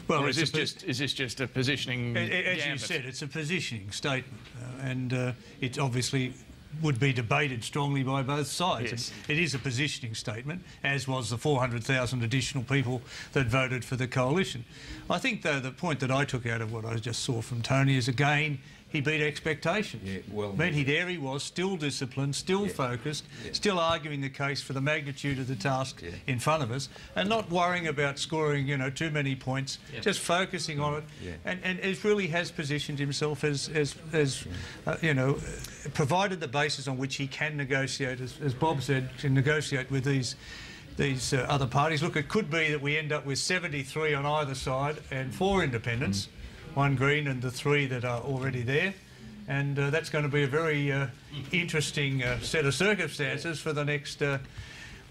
Well, or is this just a positioning as you said, it's a positioning statement, and it obviously would be debated strongly by both sides. Yes. It is a positioning statement, as was the 400,000 additional people that voted for the coalition. I think, though, the point that I took out of what I just saw from Tony is, again, he beat expectations. Yeah, well, there he was, still disciplined, still focused, still arguing the case for the magnitude of the task in front of us, and not worrying about scoring, you know, too many points, just focusing on it. And it really has positioned himself as you know, provided the basis on which he can negotiate, as Bob said, can negotiate with these other parties. Look, it could be that we end up with 73 on either side and 4 independents. One Green and the 3 that are already there, and that's going to be a very interesting set of circumstances for the next,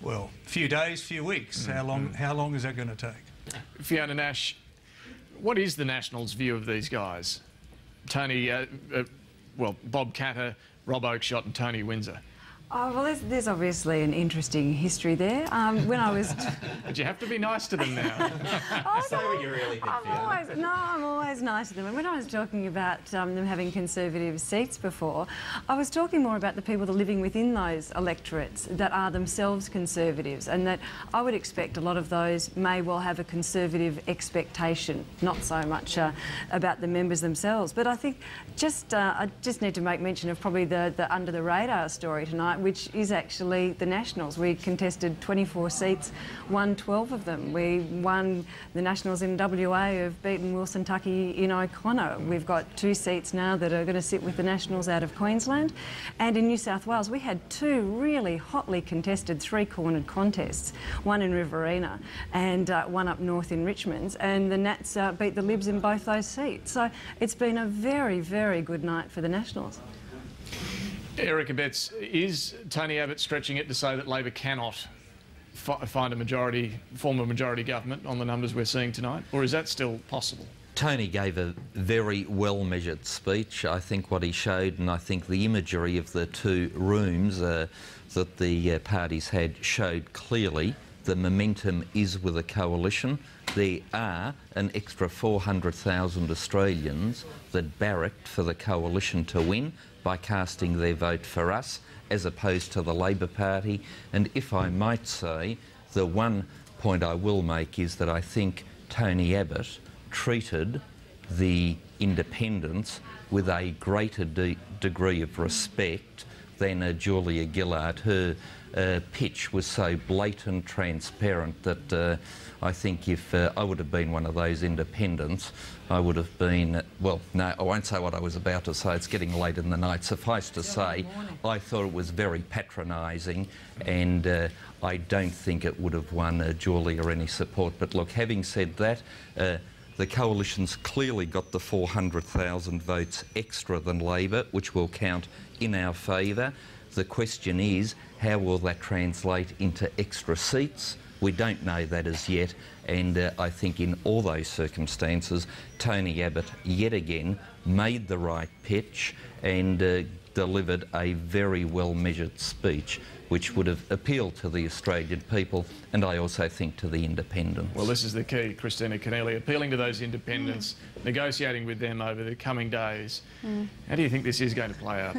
well, few days, few weeks. How long is that going to take? Fiona Nash, what is the Nationals' view of these guys? Tony, well, Bob Katter, Rob Oakeshott and Tony Windsor. Oh, well, there's obviously an interesting history there. When I was... But you have to be nice to them now. Say what you really think, I'm always nice to them. And when I was talking about them having Conservative seats before, I was talking more about the people that are living within those electorates that are themselves Conservatives, and that I would expect a lot of those may well have a Conservative expectation, not so much about the members themselves. But I think I just need to make mention of probably the under-the-radar story tonight, tonight, which is actually the Nationals. We contested 24 seats, won 12 of them. We won the Nationals in WA, have beaten Wilson Tucky in O'Connor. We've got 2 seats now that are going to sit with the Nationals out of Queensland. And in New South Wales, we had 2 really hotly contested 3-cornered contests, one in Riverina and one up north in Richmond's, and the Nats beat the Libs in both those seats. So it's been a very, very good night for the Nationals. Erica Betts, is Tony Abbott stretching it to say that Labor cannot find a majority, form a majority government on the numbers we're seeing tonight, or is that still possible? Tony gave a very well-measured speech. I think what he showed, and I think the imagery of the 2 rooms that the parties had showed clearly the momentum is with a coalition. There are an extra 400,000 Australians that barracked for the coalition to win by casting their vote for us as opposed to the Labor Party. And if I might say, the one point I will make is that I think Tony Abbott treated the independents with a greater degree of respect than Julia Gillard. Her pitch was so blatant, transparent, that I think if I would have been one of those independents, I would have been, well, no, I won't say what I was about to say, it's getting late in the night. Suffice to say, I thought it was very patronising, and I don't think it would have won Julia any support. But look, having said that, the coalition's clearly got the 400,000 votes extra than Labor, which will count in our favour. The question is, how will that translate into extra seats? We don't know that as yet, and I think in all those circumstances, Tony Abbott yet again made the right pitch and delivered a very well-measured speech, which would have appealed to the Australian people, and I also think to the independents. Well, this is the key, Christina Keneally, appealing to those independents, negotiating with them over the coming days. How do you think this is going to play out?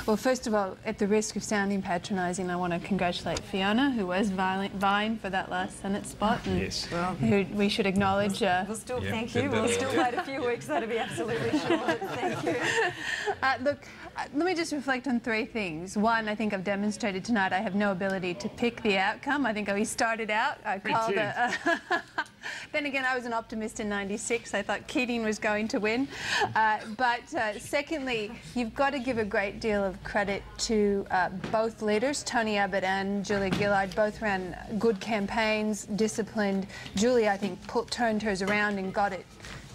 Well, first of all, at the risk of sounding patronising, I want to congratulate Fiona, who was vying for that last Senate spot. And yes. Who we should acknowledge. We'll still thank you. We'll still wait a few weeks, though, to be absolutely sure. Thank you. Look, let me just reflect on 3 things. One, I think I've demonstrated tonight I have no ability to pick the outcome. I think how he started out, I called Then again, I was an optimist in '96. I thought Keating was going to win. But secondly, you've got to give a great deal of credit to both leaders. Tony Abbott and Julia Gillard both ran good campaigns, disciplined. Julia, I think, turned hers around and got it.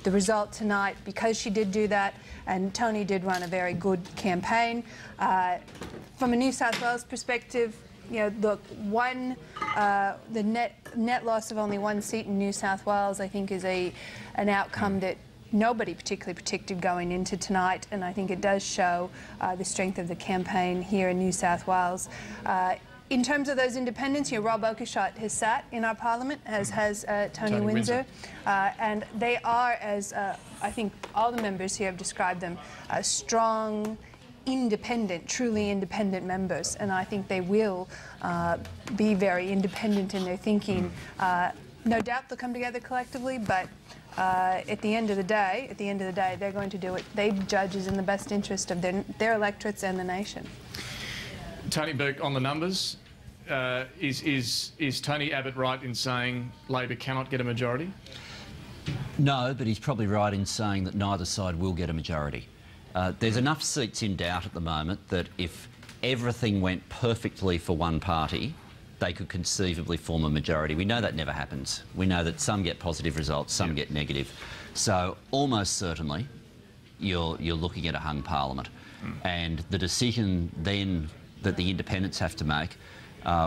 The result tonight, because she did do that, and Tony did run a very good campaign. From a New South Wales perspective, you know, look, the net loss of only 1 seat in New South Wales, I think, is an outcome that nobody particularly predicted going into tonight, and I think it does show the strength of the campaign here in New South Wales. In terms of those independents, you know, Rob Oakeshott has sat in our parliament, as has Tony Windsor. And they are, as I think all the members here have described them, strong, independent, truly independent members. And I think they will be very independent in their thinking. No doubt they'll come together collectively, but at the end of the day, they're going to do what they judge is in the best interest of their electorates and the nation. Tony Burke, on the numbers, is Tony Abbott right in saying Labor cannot get a majority? No, but he's probably right in saying that neither side will get a majority. There's enough seats in doubt at the moment that if everything went perfectly for one party, they could conceivably form a majority. We know that never happens. We know that some get positive results, some get negative. So almost certainly you're looking at a hung parliament. And the decision then that the independents have to make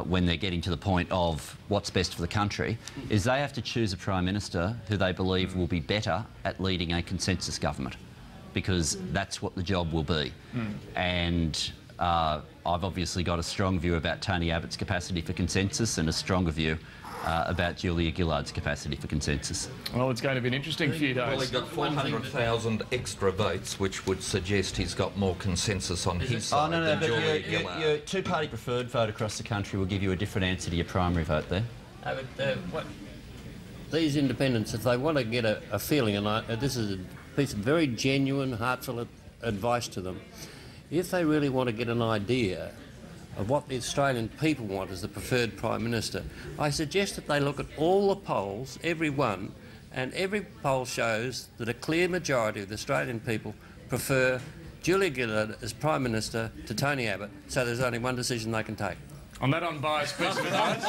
when they're getting to the point of what's best for the country is they have to choose a Prime Minister who they believe will be better at leading a consensus government, because that's what the job will be. And I've obviously got a strong view about Tony Abbott's capacity for consensus and a stronger view about Julia Gillard's capacity for consensus. Well, it's going to be an interesting few days. Well, he got 400,000 extra votes, which would suggest he's got more consensus on his side than Julia Gillard. Your two-party preferred vote across the country will give you a different answer to your primary vote there. These independents, if they want to get a feeling, and this is a piece of very genuine, heartfelt advice to them, if they really want to get an idea of what the Australian people want as the preferred Prime Minister, I suggest that they look at all the polls, every one, and every poll shows that a clear majority of the Australian people prefer Julia Gillard as Prime Minister to Tony Abbott, so there's only one decision they can take. On that unbiased piece of advice,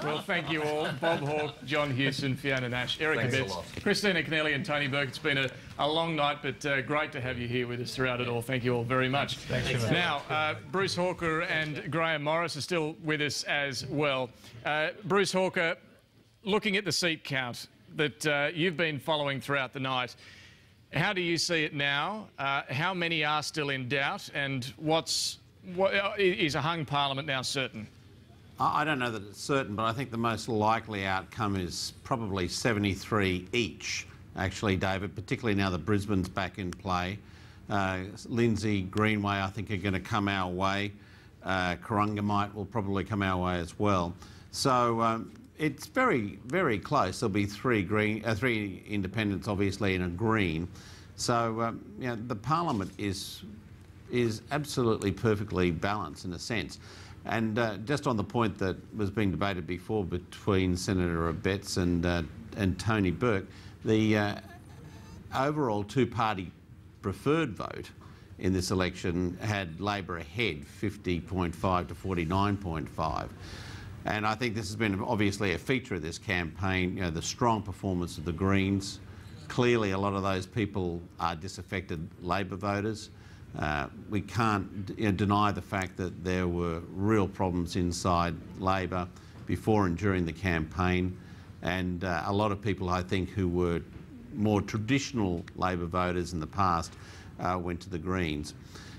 well, thank you all. Bob Hawke, John Hewson, Fiona Nash, Erica Betts, Christina Kennelly and Tony Burke. It's been a long night, but great to have you here with us throughout it all. Thank you all very much. Thanks. Now, Bruce Hawker and Graham Morris are still with us as well. Bruce Hawker, looking at the seat count that you've been following throughout the night, how do you see it now? How many are still in doubt, and is a hung parliament now certain? I don't know that it's certain, but I think the most likely outcome is probably 73 each, actually, David, particularly now that Brisbane's back in play. Lindsay, Greenway, I think, are going to come our way. Corangamite will probably come our way as well. So it's very, very close. There'll be three independents, obviously, and a Green. So you know, the parliament is absolutely perfectly balanced in a sense. And just on the point that was being debated before between Senator Betts and Tony Burke, the overall two-party preferred vote in this election had Labor ahead, 50.5 to 49.5. And I think this has been obviously a feature of this campaign, you know, the strong performance of the Greens. Clearly, a lot of those people are disaffected Labor voters. We can't deny the fact that there were real problems inside Labor before and during the campaign, and a lot of people, I think, who were more traditional Labor voters in the past went to the Greens.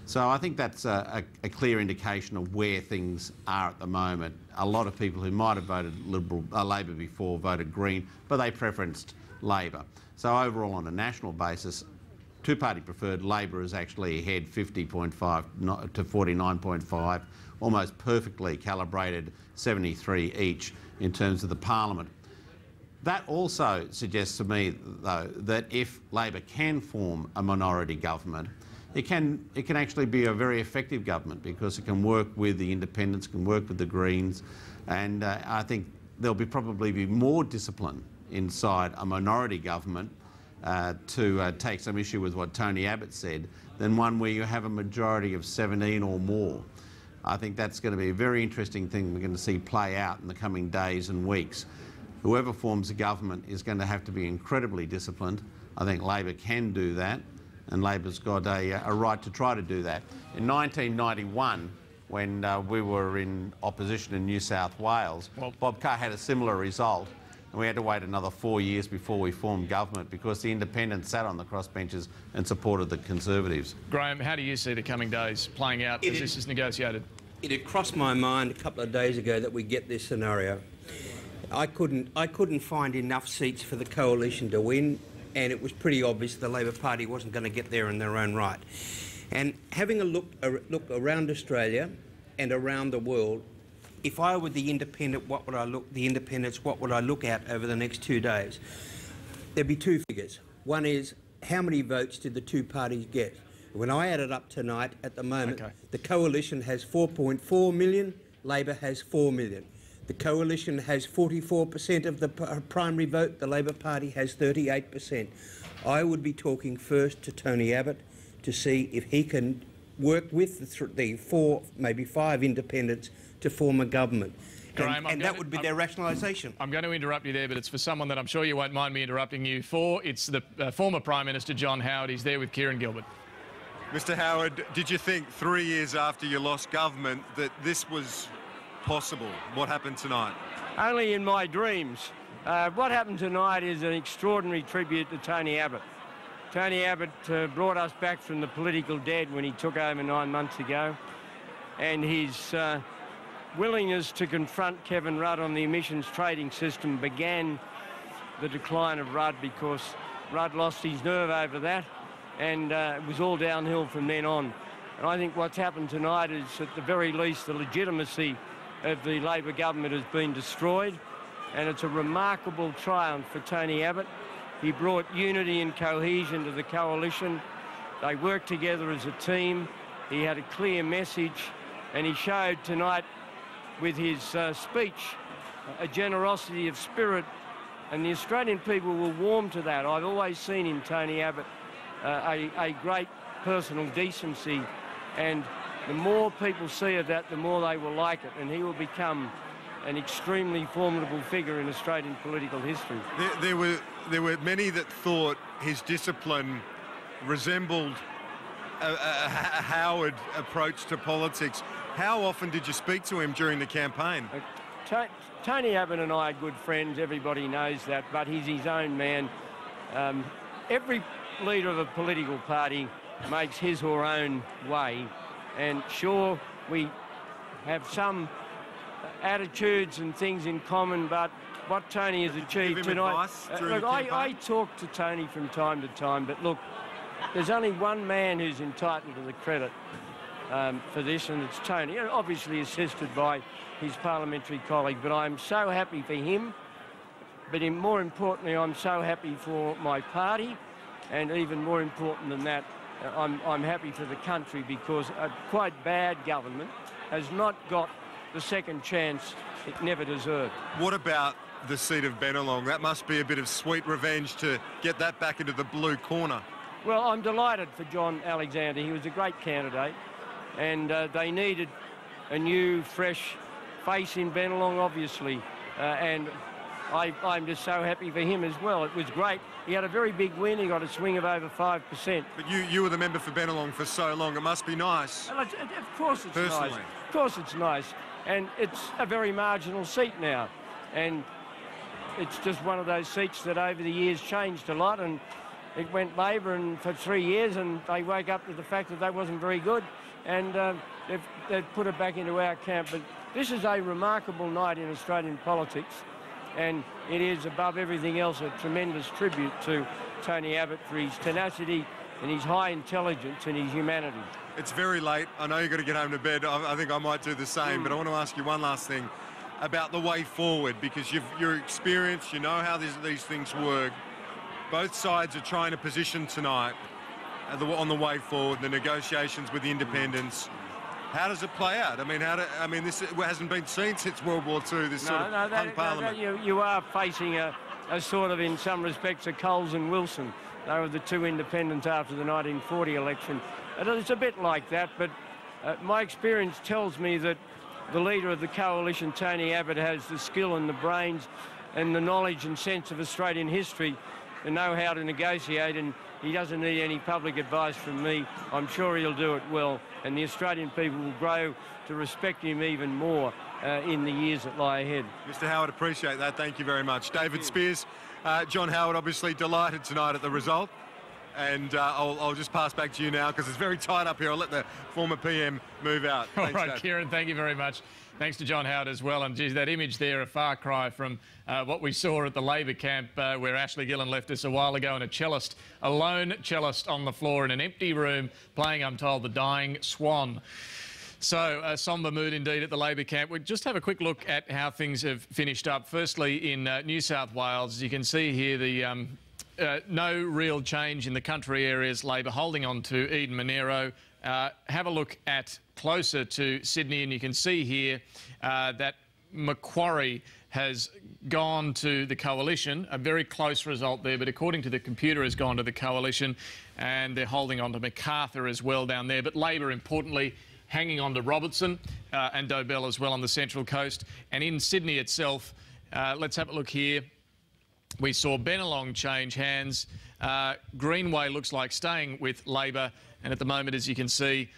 So I think that's a clear indication of where things are at the moment. A lot of people who might have voted Labor before voted Green, but they preferenced Labor. So overall, on a national basis, two-party preferred, Labor is actually ahead 50.5 to 49.5, almost perfectly calibrated 73 each in terms of the parliament. That also suggests to me, though, that if Labor can form a minority government, it can actually be a very effective government because it can work with the independents, can work with the Greens, and I think there'll probably be more discipline inside a minority government to take some issue with what Tony Abbott said than one where you have a majority of 17 or more. I think that's going to be a very interesting thing we're going to see play out in the coming days and weeks. Whoever forms a government is going to have to be incredibly disciplined. I think Labor can do that, and Labor's got a right to try to do that. In 1991, when we were in opposition in New South Wales, Bob Carr had a similar result, and we had to wait another 4 years before we formed government because the independents sat on the crossbenches and supported the Conservatives. Graham, how do you see the coming days playing out as this is negotiated? It had crossed my mind a couple of days ago that we get this scenario. I couldn't find enough seats for the coalition to win, and it was pretty obvious the Labor Party wasn't going to get there in their own right. And having a look around Australia and around the world, if I were the independent, what would I look at over the next 2 days? There'd be two figures. One is, how many votes did the two parties get? When I add it up tonight, at the moment, the coalition has 4.4 million, Labor has 4 million. The coalition has 44% of the primary vote, the Labor Party has 38%. I would be talking first to Tony Abbott to see if he can work with the four, maybe five independents to form a government. Graham, and that would be their rationalisation. I'm going to interrupt you there, but it's for someone that I'm sure you won't mind me interrupting you for. It's the former Prime Minister, John Howard. He's there with Kieran Gilbert. Mr Howard, did you think 3 years after you lost government that this was possible? What happened tonight? Only in my dreams. What happened tonight is an extraordinary tribute to Tony Abbott. Tony Abbott brought us back from the political dead when he took over 9 months ago, and his willingness to confront Kevin Rudd on the emissions trading system began the decline of Rudd because Rudd lost his nerve over that, and it was all downhill from then on. And I think what's happened tonight is, at the very least, the legitimacy of the Labor government has been destroyed, and it's a remarkable triumph for Tony Abbott. He brought unity and cohesion to the coalition. They worked together as a team. He had a clear message, And he showed tonight with his speech a generosity of spirit, and the Australian people were warm to that. I've always seen in Tony Abbott a great personal decency, and the more people see of that, the more they will like it, and he will become an extremely formidable figure in Australian political history. There were many that thought his discipline resembled a Howard approach to politics. How often did you speak to him during the campaign? Tony Abbott and I are good friends, everybody knows that, but he's his own man. Every leader of a political party makes his or her own way, and sure, we have some attitudes and things in common, but what Tony has achieved tonight... Look, I talk to Tony from time to time, but look, there's only one man who's entitled to the credit for this, and it's Tony, obviously assisted by his parliamentary colleague, but I'm so happy for him. But more importantly, I'm so happy for my party, and even more important than that, I'm happy for the country, because a quite bad government has not got the second chance it never deserved. What about the seat of Bennelong? That must be a bit of sweet revenge to get that back into the blue corner. Well, I'm delighted for John Alexander. He was a great candidate, and they needed a new, fresh face in Bennelong, obviously, and I'm just so happy for him as well. It was great. He had a very big win. He got a swing of over 5%. But you were the member for Bennelong for so long. It must be nice. Well, of course it's nice. Of course it's nice. And it's a very marginal seat now. And it's just one of those seats that over the years changed a lot. And it went Labor and for 3 years, and they woke up to the fact that wasn't very good. And they've put it back into our camp. But this is a remarkable night in Australian politics. And it is, above everything else, a tremendous tribute to Tony Abbott for his tenacity and his high intelligence and his humanity. It's very late. I know you've got to get home to bed. I think I might do the same. But I want to ask you one last thing about the way forward, because you're experienced, you know how these things work. Both sides are trying to position tonight on the way forward, the negotiations with the independents. How does it play out? I mean, this hasn't been seen since World War II, this sort of hung parliament. You are facing a sort of, in some respects, a Coles and Wilson. They were the two independents after the 1940 election. And it's a bit like that, but my experience tells me that the leader of the coalition, Tony Abbott, has the skill and the brains and the knowledge and sense of Australian history to know how to negotiate, and he doesn't need any public advice from me. I'm sure he'll do it well, and the Australian people will grow to respect him even more in the years that lie ahead. Mr. Howard, appreciate that. Thank you very much. David Spears, John Howard, obviously delighted tonight at the result. And I'll just pass back to you now, because it's very tight up here. I'll let the former PM move out. All right, Kieran, thank you very much. Thanks to John Howard as well. And, geez, that image there, a far cry from what we saw at the Labor camp where Ashley Gillard left us a while ago, and a lone cellist on the floor in an empty room playing, I'm told, The Dying Swan. So, a sombre mood indeed at the Labor camp. We'll just have a quick look at how things have finished up. Firstly, in New South Wales, as you can see here, the no real change in the country areas. Labor holding on to Eden Monero. Have a look at closer to Sydney, and you can see here that Macquarie has gone to the coalition. A very close result there, but according to the computer has gone to the coalition, and they're holding on to Macarthur as well down there. But Labor, importantly, hanging on to Robertson and Dobell as well on the Central Coast. And in Sydney itself, let's have a look here. We saw Bennelong change hands. Greenway looks like staying with Labor, and at the moment, as you can see,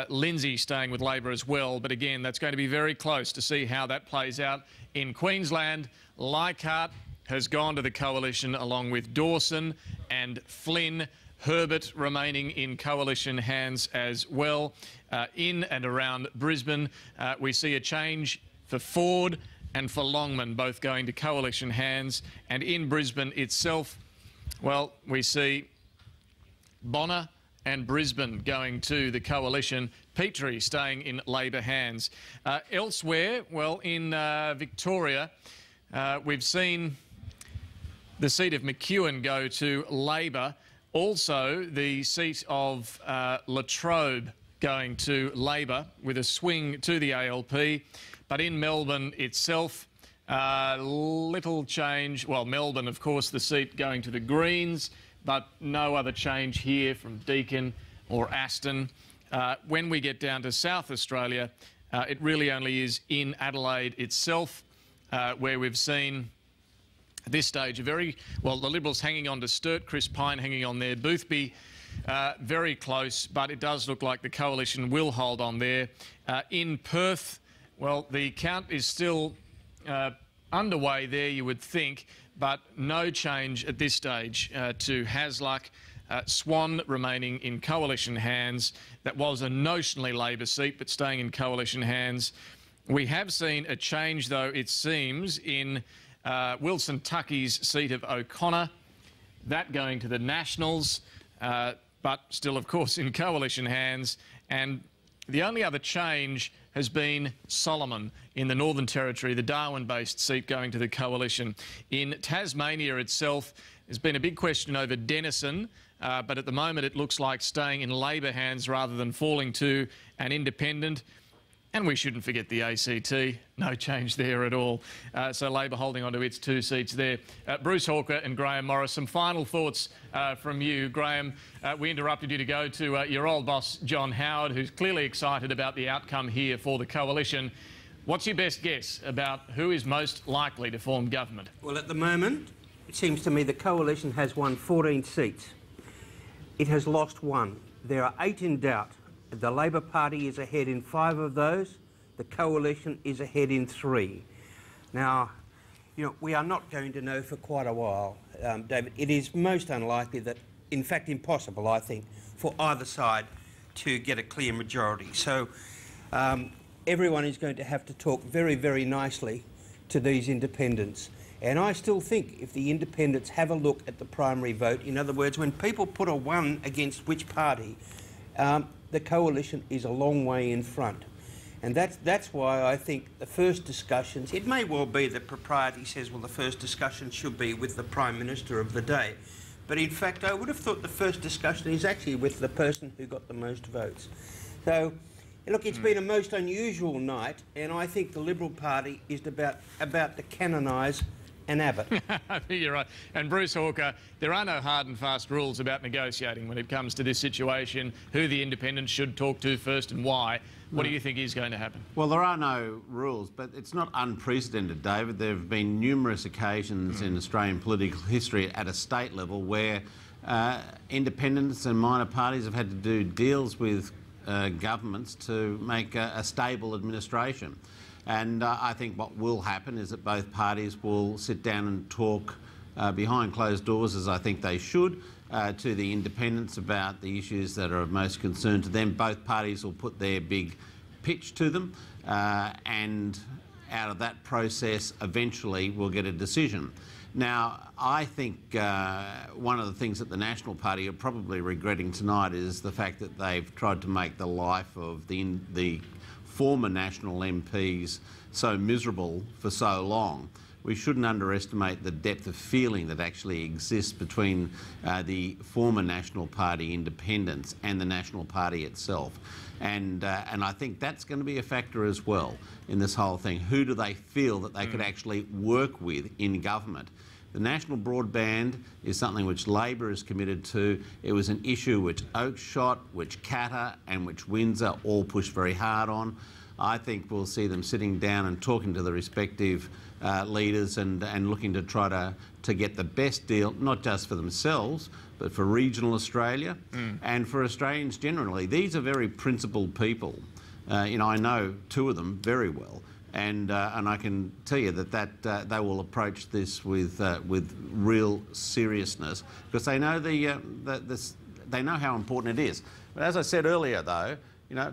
Lindsay staying with Labor as well. But again, that's going to be very close to see how that plays out. In Queensland, Leichhardt has gone to the coalition along with Dawson and Flynn. Herbert remaining in coalition hands as well. In and around Brisbane, we see a change for Ford and for Longman, both going to coalition hands. And in Brisbane itself, well, we see Bonner and Brisbane going to the coalition. Petrie staying in Labor hands. Elsewhere, well, in Victoria, we've seen the seat of McEwen go to Labor. Also, the seat of Latrobe going to Labor with a swing to the ALP. But in Melbourne itself, little change. Well, Melbourne, of course, the seat going to the Greens, but no other change here from Deakin or Aston. When we get down to South Australia, it really only is in Adelaide itself, where we've seen at this stage the Liberals hanging on to Sturt, Chris Pine hanging on there, Boothby very close, but it does look like the Coalition will hold on there. In Perth, well, the count is still underway there, you would think, but no change at this stage to Hasluck. Swan remaining in Coalition hands. That was a notionally Labor seat, but staying in Coalition hands. We have seen a change, though, it seems, in Wilson Tuckey's seat of O'Connor. That going to the Nationals, but still, of course, in Coalition hands. And the only other change has been Solomon in the Northern Territory, the Darwin-based seat going to the Coalition. In Tasmania itself, there's been a big question over Denison, but at the moment it looks like staying in Labor hands rather than falling to an independent. And we shouldn't forget the ACT. No change there at all. So Labor holding on to its 2 seats there. Bruce Hawker and Graham Morris, some final thoughts from you. Graham, we interrupted you to go to your old boss, John Howard, who's clearly excited about the outcome here for the Coalition. What's your best guess about who is most likely to form government? Well, at the moment, it seems to me the Coalition has won 14 seats. It has lost 1. There are 8 in doubt. The Labor Party is ahead in 5 of those. The Coalition is ahead in 3. Now, you know, we are not going to know for quite a while, David. It is most unlikely that, in fact impossible, I think, for either side to get a clear majority. So everyone is going to have to talk very, very nicely to these independents. And I still think if the independents have a look at the primary vote, in other words, when people put a 1 against which party, the Coalition is a long way in front. And that's why I think the first discussions, it may well be that propriety says, well, the first discussion should be with the Prime Minister of the day. But in fact, I would have thought the first discussion is actually with the person who got the most votes. So, look, it's been a most unusual night, and I think the Liberal Party is about to canonise an Abbott. I think you're right. And Bruce Hawker, there are no hard and fast rules about negotiating when it comes to this situation, who the independents should talk to first and why. What do you think is going to happen? Well, there are no rules, but it's not unprecedented, David. There have been numerous occasions in Australian political history at a state level where independents and minor parties have had to do deals with governments to make a stable administration. And I think what will happen is that both parties will sit down and talk behind closed doors, as I think they should, to the independents about the issues that are of most concern to them. Both parties will put their big pitch to them, and out of that process, eventually we'll get a decision. Now, I think one of the things that the National Party are probably regretting tonight is the fact that they've tried to make the life of the former National MPs so miserable for so long. We shouldn't underestimate the depth of feeling that actually exists between the former National Party independents and the National Party itself. And I think that's going to be a factor as well in this whole thing. Who do they feel that they could actually work with in government? The national broadband is something which Labor is committed to. It was an issue which Oakeshott, which Katter and which Windsor all pushed very hard on. I think we'll see them sitting down and talking to the respective leaders and looking to try to get the best deal, not just for themselves, but for regional Australia and for Australians generally. These are very principled people. You know, I know 2 of them very well. And I can tell you that they will approach this with real seriousness because they know they know how important it is. But as I said earlier, though, you know,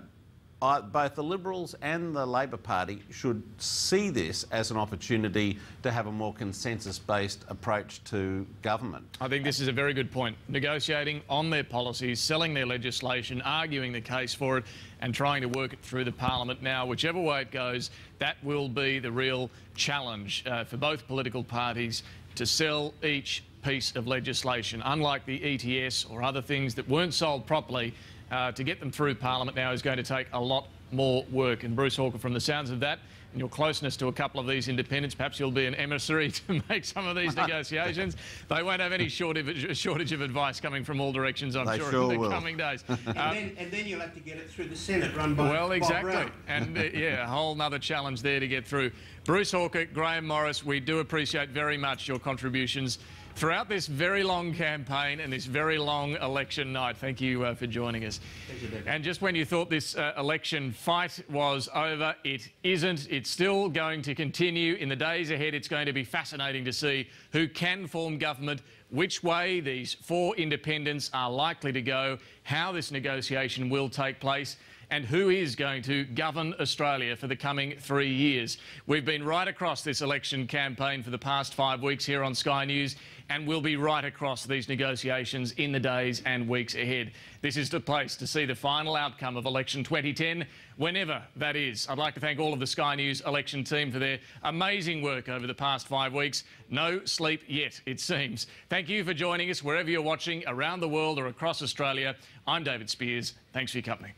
both the Liberals and the Labor Party should see this as an opportunity to have a more consensus-based approach to government. I think this is a very good point. Negotiating on their policies, selling their legislation, arguing the case for it and trying to work it through the Parliament. Now, whichever way it goes, that will be the real challenge for both political parties to sell each piece of legislation. Unlike the ETS or other things that weren't sold properly, to get them through Parliament now is going to take a lot more work. And Bruce Hawker, from the sounds of that, and your closeness to a couple of these independents, perhaps you'll be an emissary to make some of these negotiations. They won't have any shortage of advice coming from all directions, I'm sure, in the coming days. And then you'll have to get it through the Senate run by Well, exactly. Bob Brown. And, yeah, a whole other challenge there to get through. Bruce Hawker, Graham Morris, we do appreciate very much your contributions throughout this very long campaign and this very long election night. Thank you for joining us. Thank you, David. And just when you thought this election fight was over, it isn't. It's still going to continue. In the days ahead, it's going to be fascinating to see who can form government, which way these 4 independents are likely to go, how this negotiation will take place, and who is going to govern Australia for the coming 3 years. We've been right across this election campaign for the past 5 weeks here on Sky News, and we'll be right across these negotiations in the days and weeks ahead. This is the place to see the final outcome of election 2010, whenever that is. I'd like to thank all of the Sky News election team for their amazing work over the past 5 weeks. No sleep yet, it seems. Thank you for joining us wherever you're watching around the world or across Australia. I'm David Spears. Thanks for your company.